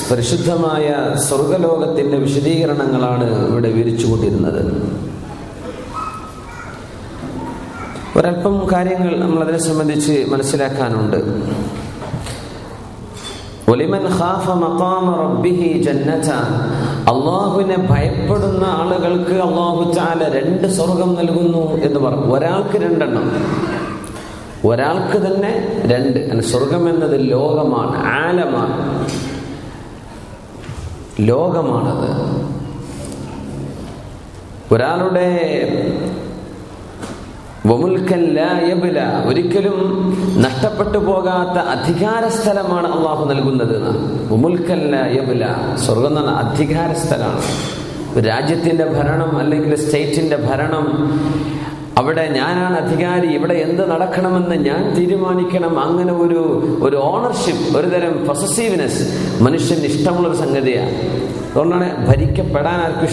പരിശുദ്ധമായ സ്വർഗലോകത്തിന്റെ വിശദീകരണങ്ങളാണ് ഇവിടെ വിവരിച്ചുകൊണ്ടിരുന്നത്. ഒരല്പം കാര്യങ്ങൾ നമ്മൾ അതിനെ സംബന്ധിച്ച് മനസ്സിലാക്കാനുണ്ട്. വലിമൻ ഖാഫ മഖാമ റബ്ബിഹി ജന്നതാൻ, അല്ലാഹുവിനെ ഭയപ്പെടുന്ന ആളുകൾക്ക് അല്ലാഹു തആല 2 സ്വർഗ്ഗം നൽകുന്നു എന്ന് പറഞ്ഞു. ഒരാൾക്ക് 2 എണ്ണം, ഒരാൾക്ക് തന്നെ 2. സ്വർഗം എന്നത് ലോകമാണ്, ആലമാണ്, ലോകമാണത്. ഒരാളുടെ വമുൽക്കൻ ലാ യബ്ല, ഒരിക്കലും നഷ്ടപ്പെട്ടു പോകാത്ത അധികാര സ്ഥലമാണ് അള്ളാഹു നൽകുന്നത്. വമുൽക്കൻ ലാ യബ്ല, സ്വർഗം എന്ന് പറഞ്ഞാൽ അധികാര സ്ഥലമാണ്. രാജ്യത്തിന്റെ ഭരണം അല്ലെങ്കിൽ സ്റ്റേറ്റിന്റെ ഭരണം, അവിടെ ഞാനാണ് അധികാരി, ഇവിടെ എന്ത് നടക്കണമെന്ന് ഞാൻ തീരുമാനിക്കണം, അങ്ങനെ ഒരു ഓണർഷിപ്പ്, ഒരുതരം പൊസസീവ്നെസ് മനുഷ്യന് ഇഷ്ടമുള്ളൊരു സംഗതിയാണ്. അതുകൊണ്ടാണ് ഭരിക്കപ്പെടാൻ ആർക്കും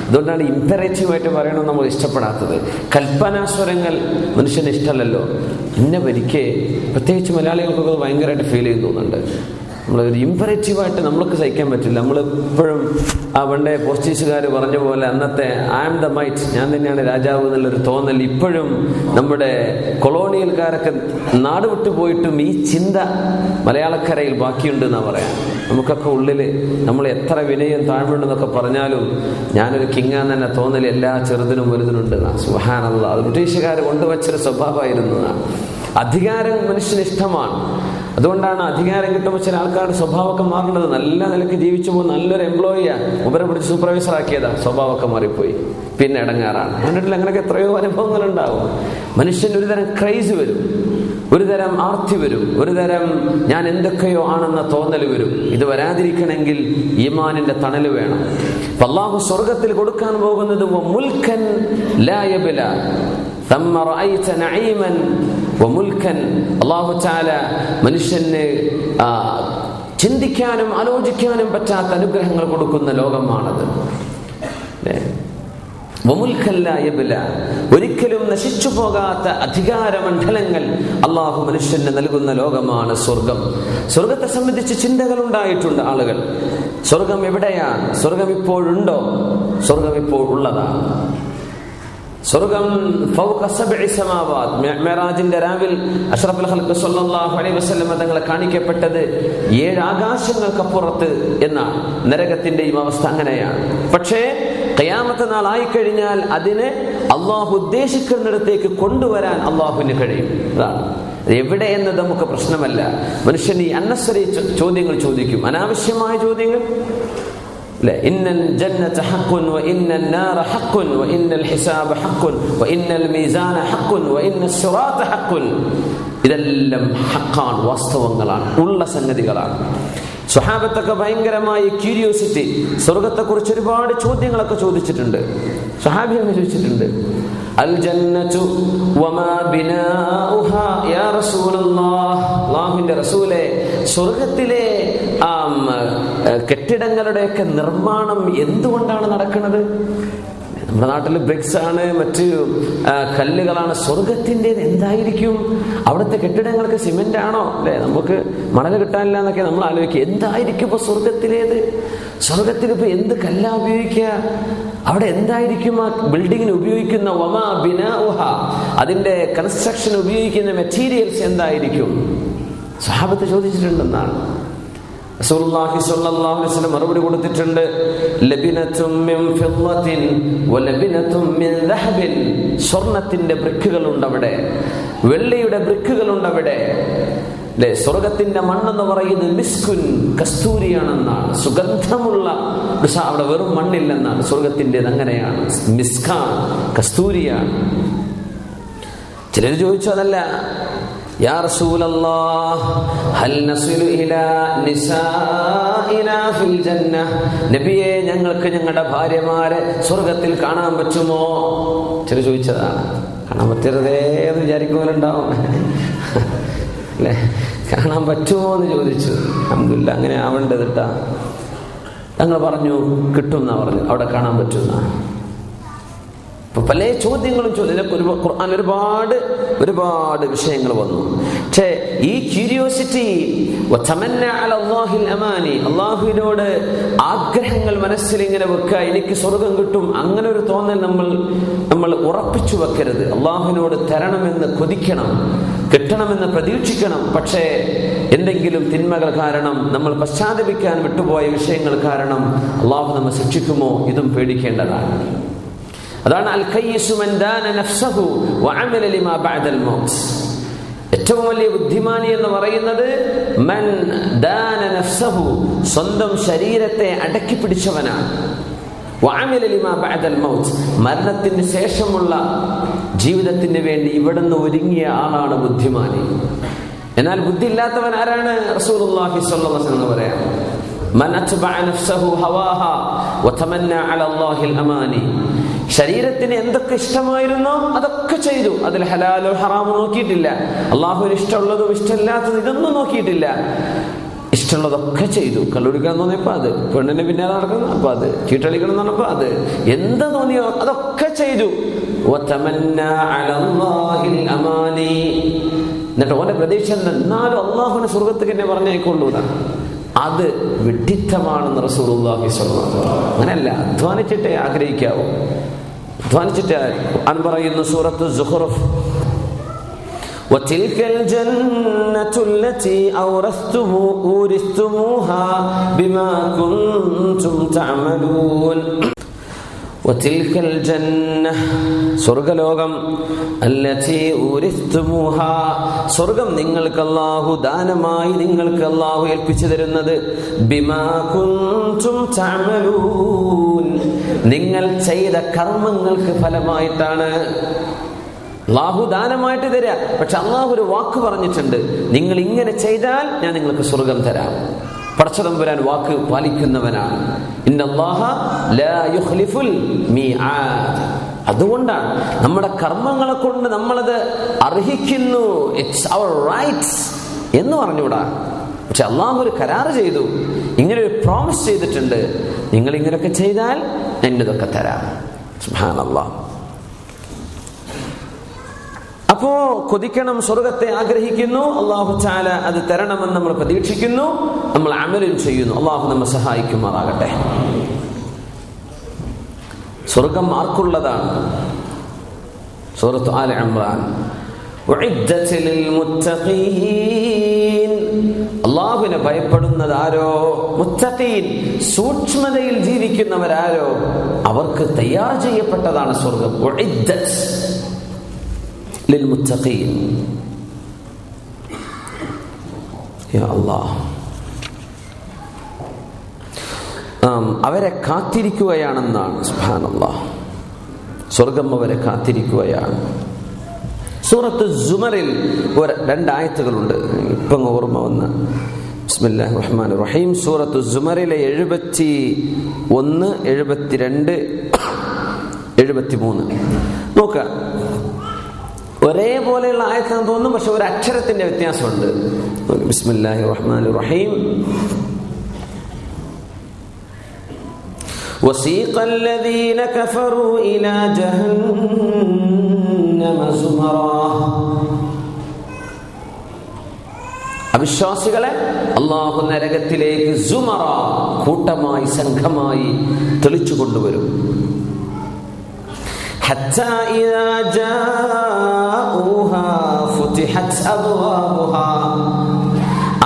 അതുകൊണ്ടാണ് ഇമ്പറേറ്റീവായിട്ട് പറയണമെന്ന് നമ്മൾ ഇഷ്ടപ്പെടാത്തത്. കൽപ്പനാസ്വരങ്ങൾ മനുഷ്യന് ഇഷ്ടമല്ലല്ലോ. എന്നെ ഭരിക്കേ, പ്രത്യേകിച്ച് മലയാളികൾക്കൊക്കെ ഭയങ്കരമായിട്ട് ഫീൽ ചെയ്തു തോന്നുന്നുണ്ട്. നമ്മളൊരു ഇമ്പറേറ്റീവായിട്ട് നമ്മൾക്ക് സഹിക്കാൻ പറ്റില്ല. നമ്മളെപ്പോഴും പണ്ടേ പോർച്ചുഗീസുകാർ പറഞ്ഞ പോലെ അന്നത്തെ ഐ ആം ദ മൈറ്റ്, ഞാൻ തന്നെയാണ് രാജാവ് എന്നുള്ളൊരു തോന്നൽ ഇപ്പോഴും നമ്മുടെ കൊളോണിയൽക്കാരൊക്കെ നാട് വിട്ടു പോയിട്ടും ഈ ചിന്ത മലയാളക്കരയിൽ ബാക്കിയുണ്ട് എന്നാ പറയാം. നമുക്കൊക്കെ ഉള്ളിൽ നമ്മൾ എത്ര വിനയം താഴ്മയുണ്ടെന്നൊക്കെ പറഞ്ഞാലും ഞാനൊരു കിങ്ങാന്ന് തന്നെ തോന്നൽ എല്ലാ ചെറുതിനും വലുതിനുണ്ട്. സുബ്ഹാനല്ലാഹ്, അത് ബ്രിട്ടീഷുകാർ കൊണ്ടുവച്ചൊരു സ്വഭാവമായിരുന്നു. അധികാരം മനുഷ്യന് ഇഷ്ടമാണ്. അതുകൊണ്ടാണ് അധികാരം കിട്ടുമ്പോൾ ചില ആൾക്കാരുടെ സ്വഭാവമൊക്കെ മാറേണ്ടത്. നല്ല നിലയ്ക്ക് ജീവിച്ചു പോകുന്ന നല്ലൊരു എംപ്ലോയിയാണ്, ഉപരെ പിടിച്ച് സൂപ്പർവൈസർ ആക്കിയതാ, സ്വഭാവമൊക്കെ മാറിപ്പോയി, പിന്നെ ഇടങ്ങാറാണ്. കണ്ടിട്ടില്ല? അങ്ങനെയൊക്കെ എത്രയോ അനുഭവങ്ങളുണ്ടാവും. മനുഷ്യന് ഒരുതരം ക്രൈസ് വരും, ഒരുതരം ആർത്തി വരും, ഒരുതരം ഞാൻ എന്തൊക്കെയോ ആണെന്ന തോന്നൽ വരും. ഇത് വരാതിരിക്കണമെങ്കിൽ ഈമാനിന്റെ തണല് വേണം. അല്ലാഹു സ്വർഗത്തിൽ കൊടുക്കാൻ പോകുന്നത് മുൽക്കൻ ലാ യബ്ല, തമ്മ റഅയ്ത നഈമൻ വമുൽക്കൻ. അല്ലാഹു തആല മനുഷ്യന് ചിന്തിക്കാനും ആലോചിക്കാനും പറ്റാത്ത അനുഗ്രഹങ്ങൾ കൊടുക്കുന്ന ലോകമാണത്. വമുൽക്കൻ ലാ യബ്ല, ഒരിക്കലും നശിച്ചു പോകാത്ത അധികാരമണ്ഡലങ്ങൾ അള്ളാഹു മനുഷ്യന് നൽകുന്ന ലോകമാണ് സ്വർഗം. സ്വർഗത്തെ സംബന്ധിച്ച് ചിന്തകൾ ഉണ്ടായിട്ടുണ്ട് ആളുകൾ. സ്വർഗം എവിടെയാണ്? സ്വർഗം ഇപ്പോഴുണ്ടോ? സ്വർഗം ഇപ്പോൾ ഉള്ളതാണ്. സ്വർഗം ഫൗക സബ്ഇ സമാവാത്, മിഅ്റാജിന്റെ രാവിൽ അഷ്റഫുൽ ഖൽഖ് സ്വല്ലല്ലാഹു അലൈഹി വസല്ലം തങ്ങളെ കാണിക്കപ്പെട്ടത് 7 ആകാശങ്ങൾക്കപ്പുറത്ത് എന്നാണ്. നരകത്തിന്റെയും അവസ്ഥ അങ്ങനെയാണ്. പക്ഷേ ഖിയാമത്ത് നാൾ ആയിക്കഴിഞ്ഞാൽ അതിനെ അള്ളാഹു ഉദ്ദേശിക്കുന്നിടത്തേക്ക് കൊണ്ടുവരാൻ അള്ളാഹുവിന് കഴിയും. അതാണ് എവിടെ എന്നത് നമുക്ക് പ്രശ്നമല്ല. മനുഷ്യൻ ഈ അന്നസറി ചോദ്യങ്ങൾ ചോദിക്കും, അനാവശ്യമായ ചോദ്യങ്ങൾ. ഇന്നൽ ജന്നത ഹഖ്ഖുൻ വഇന്നൽ നാറ ഹഖ്ഖുൻ വഇന്നൽ ഹിസാബ ഹഖ്ഖുൻ വഇന്നൽ മീസാന ഹഖ്ഖുൻ വഇന്നസ് സിറാത ഹഖ്ഖുൻ. ഇതെല്ലാം ഹഖാണ്, വാസ്തവങ്ങളാണ്, ഉള്ള സംഗതികളാണ്. സ്വഹാബത്തൊക്കെ ഭയങ്കരമായ ക്യൂരിയോസിറ്റി, സ്വർഗത്തെക്കുറിച്ച് ഒരുപാട് ചോദ്യങ്ങളൊക്കെ ചോദിച്ചിട്ടുണ്ട്. സ്വഹാബികൾ ചോദിച്ചിട്ടുണ്ട്, അൽ ജന്നതു വമാ ബിനാഉഹാ യാ റസൂലല്ലാഹ്, അല്ലാഹുവിന്റെ റസൂലേ, സ്വർഗത്തിലെ കെട്ടിടങ്ങളുടെയൊക്കെ നിർമ്മാണം എന്തുകൊണ്ടാണ് നടക്കുന്നത്? നമ്മുടെ നാട്ടിൽ ബ്രിക്സ് ആണ്, മറ്റ് കല്ലുകളാണ്. സ്വർഗത്തിൻ്റെത് എന്തായിരിക്കും? അവിടുത്തെ കെട്ടിടങ്ങൾക്ക് സിമെന്റ് ആണോ? അല്ലെ, നമുക്ക് മണൽ കിട്ടാനില്ല എന്നൊക്കെ നമ്മൾ ആലോചിക്കുക. എന്തായിരിക്കും ഇപ്പൊ സ്വർഗത്തിലേത്? സ്വർഗത്തിൽ ഇപ്പൊ എന്ത് കല്ലാ ഉപയോഗിക്കുക? അവിടെ എന്തായിരിക്കും ആ ബിൽഡിങ്ങിന് ഉപയോഗിക്കുന്ന വമാ ബിനാഉഹ, അതിന്റെ കൺസ്ട്രക്ഷൻ ഉപയോഗിക്കുന്ന മെറ്റീരിയൽസ് എന്തായിരിക്കും? സ്വഹാബത്ത് ചോദിച്ചിട്ടുണ്ടെന്നാണ്. റസൂലുള്ളാഹി സ്വല്ലല്ലാഹു അലൈഹി വസല്ലം മറുപടി കൊടുത്തിട്ടുണ്ട്, ലബിനത്തും മിൻ ഫിദ്ദത്തിൻ വലബിനത്തും മിൻ ദഹബിൻ. സ്വർണത്തിന്റെ ബ്രിക്കുകളുണ്ട് അവിടെ, വെള്ളിയുടെ ബ്രിക്കുകളുണ്ട് അവിടെ. അല്ലെ, സ്വർഗത്തിന്റെ മണ്ണെന്ന് പറയുന്നത് മിസ്കുൻ, കസ്തൂരിയാണെന്നാണ്, സുഗന്ധമുള്ള. അവിടെ വെറും മണ്ണില്ലെന്നാണ് സ്വർഗത്തിൻ്റെത്. അങ്ങനെയാണ്, മിസ്കാൻ, കസ്തൂരിയാണ്. ചിലർ ചോദിച്ചു, അതല്ല യാ റസൂലല്ലാഹ് ഹൽ നസിലു ഇലാ നിസാഇനാ ഫിൽ ജന്ന, നബിയേ, ഞങ്ങൾക്ക് ഞങ്ങളുടെ ഭാര്യമാരെ സ്വർഗത്തിൽ കാണാൻ പറ്റുമോ? ചില ചോദിച്ചതാണ്. കാണാൻ പറ്റരുതേ എന്ന് വിചാരിക്കുന്നവരുണ്ടാവും അല്ലെ, കാണാൻ പറ്റുമോ എന്ന് ചോദിച്ചു. അൽഹംദുലില്ലാഹ്, അങ്ങനെ ആവേണ്ടത് കേട്ടാ. തങ്ങൾ പറഞ്ഞു കിട്ടും എന്നാ പറഞ്ഞു, അവിടെ കാണാൻ പറ്റുന്ന. പല ചോദ്യങ്ങളും ഖുർആൻ ഒരുപാട് വിഷയങ്ങൾ വന്നു. പക്ഷേ ഈ ക്യൂരിയോസിറ്റി, അള്ളാഹുവിനോട് ആഗ്രഹങ്ങൾ മനസ്സിൽ ഇങ്ങനെ വെക്കുക, എനിക്ക് സ്വർഗം കിട്ടും, അങ്ങനെ ഒരു തോന്നൽ നമ്മൾ ഉറപ്പിച്ചു വെക്കരുത്. അള്ളാഹുവിനോട് തരണമെന്ന് കൊതിക്കണം, കിട്ടണമെന്ന് പ്രതീക്ഷിക്കണം. പക്ഷേ എന്തെങ്കിലും തിന്മകൾ കാരണം, നമ്മൾ പശ്ചാത്തപിക്കാൻ വിട്ടുപോയ വിഷയങ്ങൾ കാരണം അള്ളാഹു നമ്മെ ശിക്ഷിക്കുമോ, ഇതും പേടിക്കേണ്ടതാണ്. അതാണ് അൽ ഖയ്യിസു മൻ ദാന നഫ്സഹു വഅമല ലിമാ ബഅദൽ മൗത്ത്. ഏറ്റവും വലിയ ബുദ്ധിമാനി എന്ന് പറയുന്നത് മൻ ദാന നഫ്സഹു, സ്വന്തം ശരീരത്തെ അടക്കി പിടിച്ചവനാണ്. വഅമല ലിമാ ബഅദൽ മൗത്ത്, മരണത്തിന് ശേഷമുള്ള ജീവിതത്തിന് വേണ്ടി ഇവിടുന്ന് ഒരുങ്ങിയ ആളാണ് ബുദ്ധിമാനി. എന്നാൽ ബുദ്ധി ഇല്ലാത്തവൻ ആരാണ്? റസൂലുള്ളാഹി സ്വല്ലല്ലാഹു അലൈഹി വസല്ലം പറയാം, മൻ അത്ബഅ നഫ്സഹു ഹവാഹാ വതമന്ന അലാ അല്ലാഹിൽ അമാനി. ശരീരത്തിന് എന്തൊക്കെ ഇഷ്ടമായിരുന്നോ അതൊക്കെ ചെയ്തു, അതിൽ ഹലാലോ ഹറാമോ നോക്കിയിട്ടില്ല. അള്ളാഹുവിന് ഇഷ്ടമുള്ളതും ഇഷ്ടമില്ലാത്തതും ഇതൊന്നും നോക്കിയിട്ടില്ല. ഇഷ്ടമുള്ളതൊക്കെ ചെയ്തു. കള്ളുടിക്കാൻ തോന്നിയപ്പോ അത്, പെണ്ണിന് പിന്നാലെ നടക്കണം അപ്പൊ അത്, ചീട്ടളിക്കണം എന്നപ്പോ അത്, എന്താ തോന്നിയോ അതൊക്കെ ചെയ്തു. എന്നിട്ട് ഓന്റെ പ്രതീക്ഷ എന്നാലും അള്ളാഹുവിനെ സ്വർഗത്തേക്ക് എന്നെ പറഞ്ഞേക്കുള്ളൂ. അത് വിഡ്ഢിത്തമാണെന്ന് റസൂലുള്ളാഹി സ്വല്ലല്ലാഹു അലൈഹി വസല്ലം. അങ്ങനെയല്ല, അധ്വാനിച്ചിട്ടേ ആഗ്രഹിക്കാവൂ. അധ്വാനിച്ചിട്ട് ഖുർആൻ പറയുന്നു സൂറത്തു സുഖ്റുഫ്, വതിൽകൽ ജന്നത്തു അല്ലതി ഔറസ്തുമൂഹാ ബിമാ കുൻതും തഅമലൂൻ. വതിൽകൽ ജന്നഹ, സ്വർഗ്ഗലോകം, അല്ലതി ഊരിസ്തുമൂഹാ, സ്വർഗ്ഗം നിങ്ങൾക്ക് അല്ലാഹു ദാനമായി നിങ്ങൾക്ക് അല്ലാഹു ഏൽപ്പിച്ചു തരുന്നത്, ബിമാ കുൻതും തഅമലൂൻ, നിങ്ങൾ ചെയ്ത കർമ്മങ്ങൾക്ക് ഫലമായിട്ടാണ്. അല്ലാഹു ദാനമായിട്ട് തരാ. പക്ഷെ അല്ലാഹു ഒരു വാക്ക് പറഞ്ഞിട്ടുണ്ട്, നിങ്ങൾ ഇങ്ങനെ ചെയ്താൽ ഞാൻ നിങ്ങൾക്ക് സ്വർഗ്ഗം തരാം. പടച്ചതമ്പുരാൻ വാക്ക് പാലിക്കുന്നവനാണ്. ഇന്നല്ലാഹ ലാ യുഖ്ലിഫുൽ മീആദ്. അതുകൊണ്ടാണ് നമ്മുടെ കർമ്മങ്ങളെ കൊണ്ട് നമ്മളത് അർഹിക്കുന്നു, ഇറ്റ്സ് അവർ റൈറ്റ്സ് എന്ന് പറഞ്ഞുകൂടാ. പക്ഷെ അള്ളാഹു ഒരു കരാറ് ചെയ്തു, ഇങ്ങനെ ഒരു പ്രോമിസ് ചെയ്തിട്ടുണ്ട്, നിങ്ങൾ ഇങ്ങനെയൊക്കെ ചെയ്താൽ എന്നതൊക്കെ തരാം. സുബ്ഹാനല്ലാഹ്. അപ്പോ കൊതിക്കണം, സ്വർഗത്തെ ആഗ്രഹിക്കുന്നു, അല്ലാഹു തആല അത് തരണമെന്ന് നമ്മൾ പ്രതീക്ഷിക്കുന്നു, നമ്മൾ അമലും ചെയ്യുന്നു. അല്ലാഹു നമ്മെ സഹായിക്കുമാറാകട്ടെ. സ്വർഗം ആർക്കുള്ളതാണ്? സൂറത്ത് ആല ഇംറാൻ, ഉഇദ്ദത് ലിൽ മുത്തഖീൻ, അല്ലാഹുവിനെ ഭയപ്പെടുന്നത് ആരോ, മുത്തഖീൻ, സൂക്ഷ്മതയിൽ ജീവിക്കുന്നവരാരോ, അവർക്ക് തയ്യാർ ചെയ്യപ്പെട്ടതാണ് സ്വർഗം. ഉഇദ്ദത് ലിൽ മുത്തഖീൻ. യാ അല്ലാഹ്, അവരെ കാത്തിരിക്കുകയാണെന്നാണ്. സുബ്ഹാനല്ലാഹ്, സ്വർഗം അവരെ കാത്തിരിക്കുകയാണ്. സൂറത്ത് സുമറിൽ രണ്ട് ആയത്തുകളുണ്ട്, ഇപ്പം ഓർമ്മ വന്ന്. ബിസ്മില്ലാഹിർ റഹ്മാനിർ റഹീം. സൂറത്ത് സുമറിലെ 71, 72, 73 നോക്ക. ഒരേപോലെയുള്ള ആയത്താന്ന് തോന്നും, പക്ഷെ ഒരു അക്ഷരത്തിന്റെ വ്യത്യാസമുണ്ട്. ബിസ്മില്ലാഹിർ റഹ്മാനിർ റഹീം. وسيق الذين كفروا إلى جهنم زمرا. അവിശ്വാസികളെ അല്ലാഹു നരകത്തിലേക്ക് സുമറ, കൂട്ടമായി സംഘമായി തെളിച്ചു കൊണ്ടുവരും. حتى إذا جاءوها فتحت أبوابها,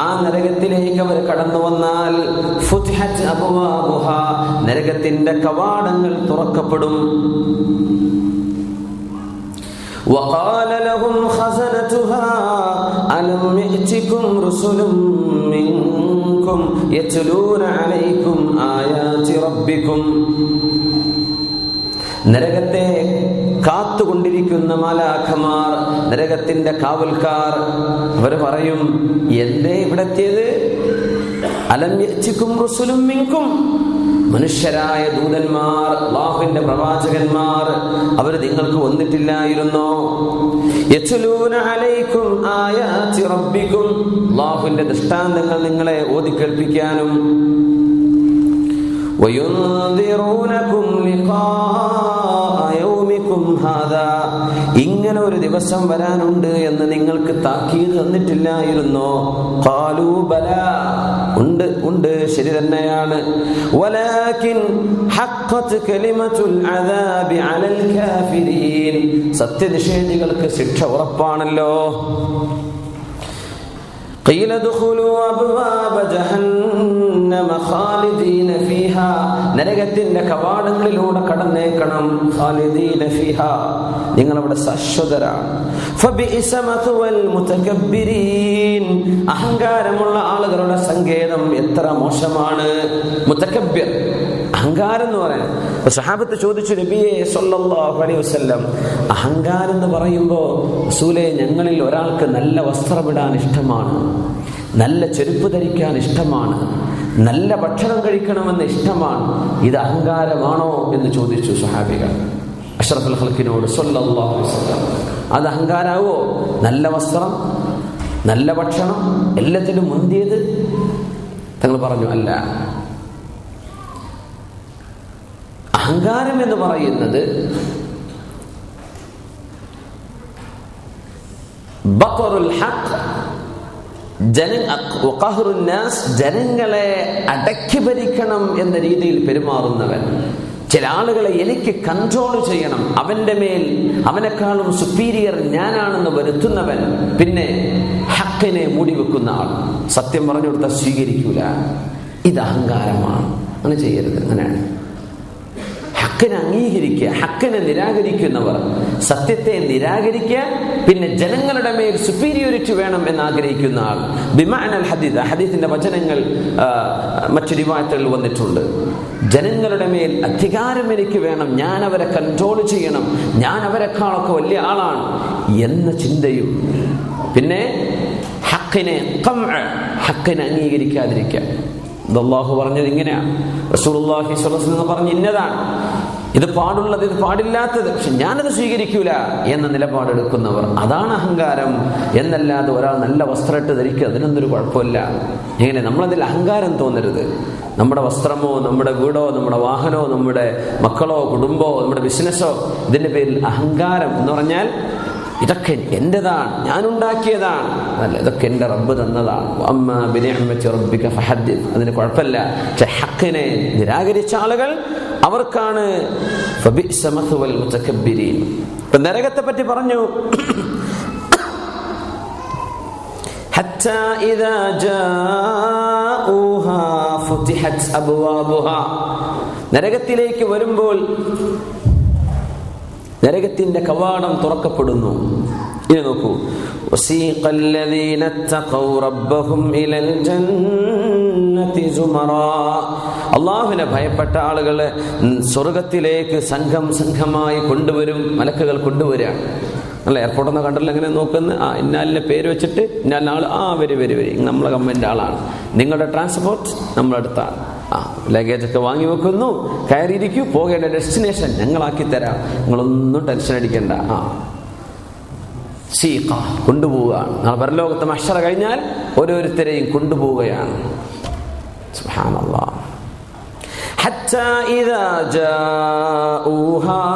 ആ നരകത്തിലേക്ക് അവർ കടന്നു വന്നാൽ ഫുതിഹത് അബ്വാബുഹ, നരകത്തിന്റെ കവാടങ്ങൾ തുറക്കപ്പെടും. وقال لهم خزنتها ألم يأتكم رسل منكم يتلون عليكم آيات ربكم. നരകത്തെ കാത്തുകൊണ്ടിരിക്കുന്ന മാലാഖമാർ, നരകത്തിന്റെ കാവൽക്കാർ, അവർ പറയും, എന്തേ ഇവിടെ എത്തിയത്? അലം യഅ്തികും റസുലും മിൻകും, മനുഷ്യരായ ദൂതന്മാർ, അല്ലാഹുവിന്റെ പ്രവാചകന്മാർ, അവർ നിങ്ങൾക്ക് വന്നിട്ടില്ലായിരുന്നോ? യത്ലൂന അലൈക്കും ആയാതി റബ്ബിക്കും, അല്ലാഹുവിന്റെ ദൃഷ്ടാന്തങ്ങൾ നിങ്ങളെ ഓതിക്കേൾപ്പിക്കാനും, വയുൻദിറൂനകും ലിഖാഅ യൗമികും ഹാദാ, ഇങ്ങനെ ഒരു ദിവസം വരാനുണ്ട് എന്ന് നിങ്ങൾക്ക് താക്കീത് തന്നിട്ടില്ലായിരുന്നോ? ഖാലൂ ബലാ, ഉണ്ട്, ശരി തന്നെയാണ്. വലാകിൻ ഹഖ്ഖത് കലിമത്തുൽ അദാബി അലൽ കാഫിരീൻ, സത്യനിഷേധികൾക്ക് ശിക്ഷ ഉറപ്പാണല്ലോ. ഖീല ദുഖുലൂ അബ്വാബ ജഹന്നമ ഖാലിദീന ഫീഹാ, നരകത്തിന്റെ കവാടങ്ങളിലൂടെ കടന്നേക്കണം. ഖാലിദീന ഫീഹാ, നിങ്ങൾ അവിടെ ശാശ്വതരാണ്. ഫബിഇസ മത്വൽ മുതകബ്ബിരീൻ, അഹങ്കാരമുള്ള ആളുകളുടെ സങ്കേതം എത്ര മോശമാണ്. മുതകബ്ബിർ, അഹങ്കാരം എന്ന് പറയാൻ. സഹാബത്ത് ചോദിച്ചു നബിയെ സല്ലല്ലാഹു അലൈഹി വസല്ലം, അഹങ്കാരം എന്ന് പറയുമ്പോൾ റസൂലേ, ഞങ്ങളിൽ ഒരാൾക്ക് നല്ല വസ്ത്രമിടാൻ ഇഷ്ടമാണ്, നല്ല ചെരുപ്പ് ധരിക്കാൻ ഇഷ്ടമാണ്, നല്ല ഭക്ഷണം കഴിക്കണമെന്ന് ഇഷ്ടമാണ്, ഇത് അഹങ്കാരമാണോ എന്ന് ചോദിച്ചു സഹാബികൾ അഷ്റഫുൽ ഖൽഖിനോട് സല്ലല്ലാഹു അലൈഹി വസല്ലം. അത് അഹങ്കാരാവോ? നല്ല വസ്ത്രം, നല്ല ഭക്ഷണം, എല്ലാത്തിനും മുന്തിയത്? തങ്ങൾ പറഞ്ഞു അല്ല. അഹങ്കാരം എന്ന് പറയുന്നത് ബഖറുൽ ഹഖ്, ജനങ്ങളെ അടക്കി ഭരിക്കണം എന്ന രീതിയിൽ പെരുമാറുന്നവൻ. ചില ആളുകളെ എനിക്ക് കൺട്രോൾ ചെയ്യണം, അവന്റെ മേൽ അവനെക്കാളും സുപ്പീരിയർ ഞാനാണെന്ന് വരുത്തുന്നവൻ. പിന്നെ ഹക്കിനെ മൂടിവെക്കുന്ന ആൾ, സത്യം പറഞ്ഞു കൊടുത്താൽ സ്വീകരിക്കൂല. ഇത് അഹങ്കാരമാണ്. അങ്ങനെ ചെയ്യരുത്. അങ്ങനെയാണ് ഹക്കിനെ അംഗീകരിക്കുക. ഹക്കിനെ നിരാകരിക്കുന്നവർ സത്യത്തെ നിരാകരിക്കുക, പിന്നെ ജനങ്ങളുടെ മേൽ സുപ്പീരിയോറിറ്റി വേണം എന്ന് ആഗ്രഹിക്കുന്ന ആൾ. ബിമഅനൽ ഹദീസ്, ഹദീസിന്റെ വചനങ്ങൾ മറ്റു റിവായത്തുകളിൽ വന്നിട്ടുണ്ട്. ജനങ്ങളുടെ മേൽ അധികാരം എനിക്ക് വേണം, ഞാൻ അവരെ കൺട്രോൾ ചെയ്യണം, ഞാൻ അവരെക്കാളൊക്കെ വലിയ ആളാണ് എന്ന ചിന്തയും. പിന്നെ ഹക്കിനെ അംഗീകരിക്കാതിരിക്കുക. അല്ലാഹു പറഞ്ഞത് ഇങ്ങനെയാണ്, റസൂലുള്ളാഹി സ്വല്ലല്ലാഹു അലൈഹി വസല്ലം പറഞ്ഞു ഇന്നതാണ്, ഇത് പാടുള്ളത്, ഇത് പാടില്ലാത്തത്, പക്ഷെ ഞാനത് സ്വീകരിക്കൂല എന്ന നിലപാടെടുക്കുന്നവർ, അതാണ് അഹങ്കാരം. എന്നല്ലാതെ ഒരാൾ നല്ല വസ്ത്രമിട്ട് ധരിക്കുക, അതിനൊന്നൊരു കുഴപ്പമില്ല. എങ്ങനെ നമ്മളതിൽ അഹങ്കാരം തോന്നരുത്. നമ്മുടെ വസ്ത്രമോ, നമ്മുടെ വീടോ, നമ്മുടെ വാഹനമോ, നമ്മുടെ മക്കളോ, കുടുംബമോ, നമ്മുടെ ബിസിനസ്സോ, ഇതിന്റെ പേരിൽ അഹങ്കാരം എന്ന് പറഞ്ഞാൽ ഇതൊക്കെ എന്റേതാണ്, ഞാൻ ഉണ്ടാക്കിയതാണ്, അല്ല, ഇതൊക്കെ എന്റെ റബ്ബ് തന്നതാണ്. അമ്മാ ബിനിഅമതി റബ്ബിക ഫഹദ്ദിസ്, അതിന് കുഴപ്പമില്ല. പക്ഷെ ഹക്കിനെ നിരാകരിച്ച ആളുകൾ, അവർക്കാണ് ഫബിഇസ മത്വൽ മുതകബ്ബിരീൻ. ഇപ്പൊ നരകത്തെ പറ്റി പറഞ്ഞു, ഹത്താ ഇദാ ജാഊഹാ ഫുതിഹത് അബ്വാബുഹാ, നരകത്തിലേക്ക് വരുമ്പോൾ നരകത്തിന്റെ കവാടം തുറക്കപ്പെടുന്നു. ഇനി നോക്കൂ, വസീഖല്ലദീന തഖൗ റബ്ബഹും ഇലൽ ജന്നതി സുമറാ, അല്ലാഹുവിനെ ഭയപ്പെട്ട ആളുകളെ സ്വർഗ്ഗത്തിലേക്ക് സംഘം സംഘമായി കൊണ്ടുവരും. മലക്കുകൾ കൊണ്ടുവരികയാണ്. അല്ല, എയർപോർട്ടിൽ നിന്ന് കണ്ടല്ലോ എങ്ങനെ നോക്കുന്ന, ഇന്നാലിന്റെ പേര് വെച്ചിട്ട് ഇന്നാലിന് ആള്, വരി നമ്മളെ ഗവൺമെന്റ് ആളാണ്, നിങ്ങളുടെ ട്രാൻസ്പോർട്ട് നമ്മളെടുത്താണ്, ലഗേജൊക്കെ വാങ്ങി വെക്കുന്നു, കയറിയിരിക്കൂ, പോകേണ്ട ഡെസ്റ്റിനേഷൻ ഞങ്ങളാക്കി തരാം, നിങ്ങളൊന്നും ടെൻഷൻ അടിക്കണ്ട. സീഖ, കൊണ്ടുപോവുകയാണ്. നാളെ പരലോകത്തെ മഹ്ശറ കഴിഞ്ഞാൽ ഓരോരുത്തരെയും കൊണ്ടുപോവുകയാണ്. സുബ്ഹാനല്ലാഹ്. حتى إذا جاءوها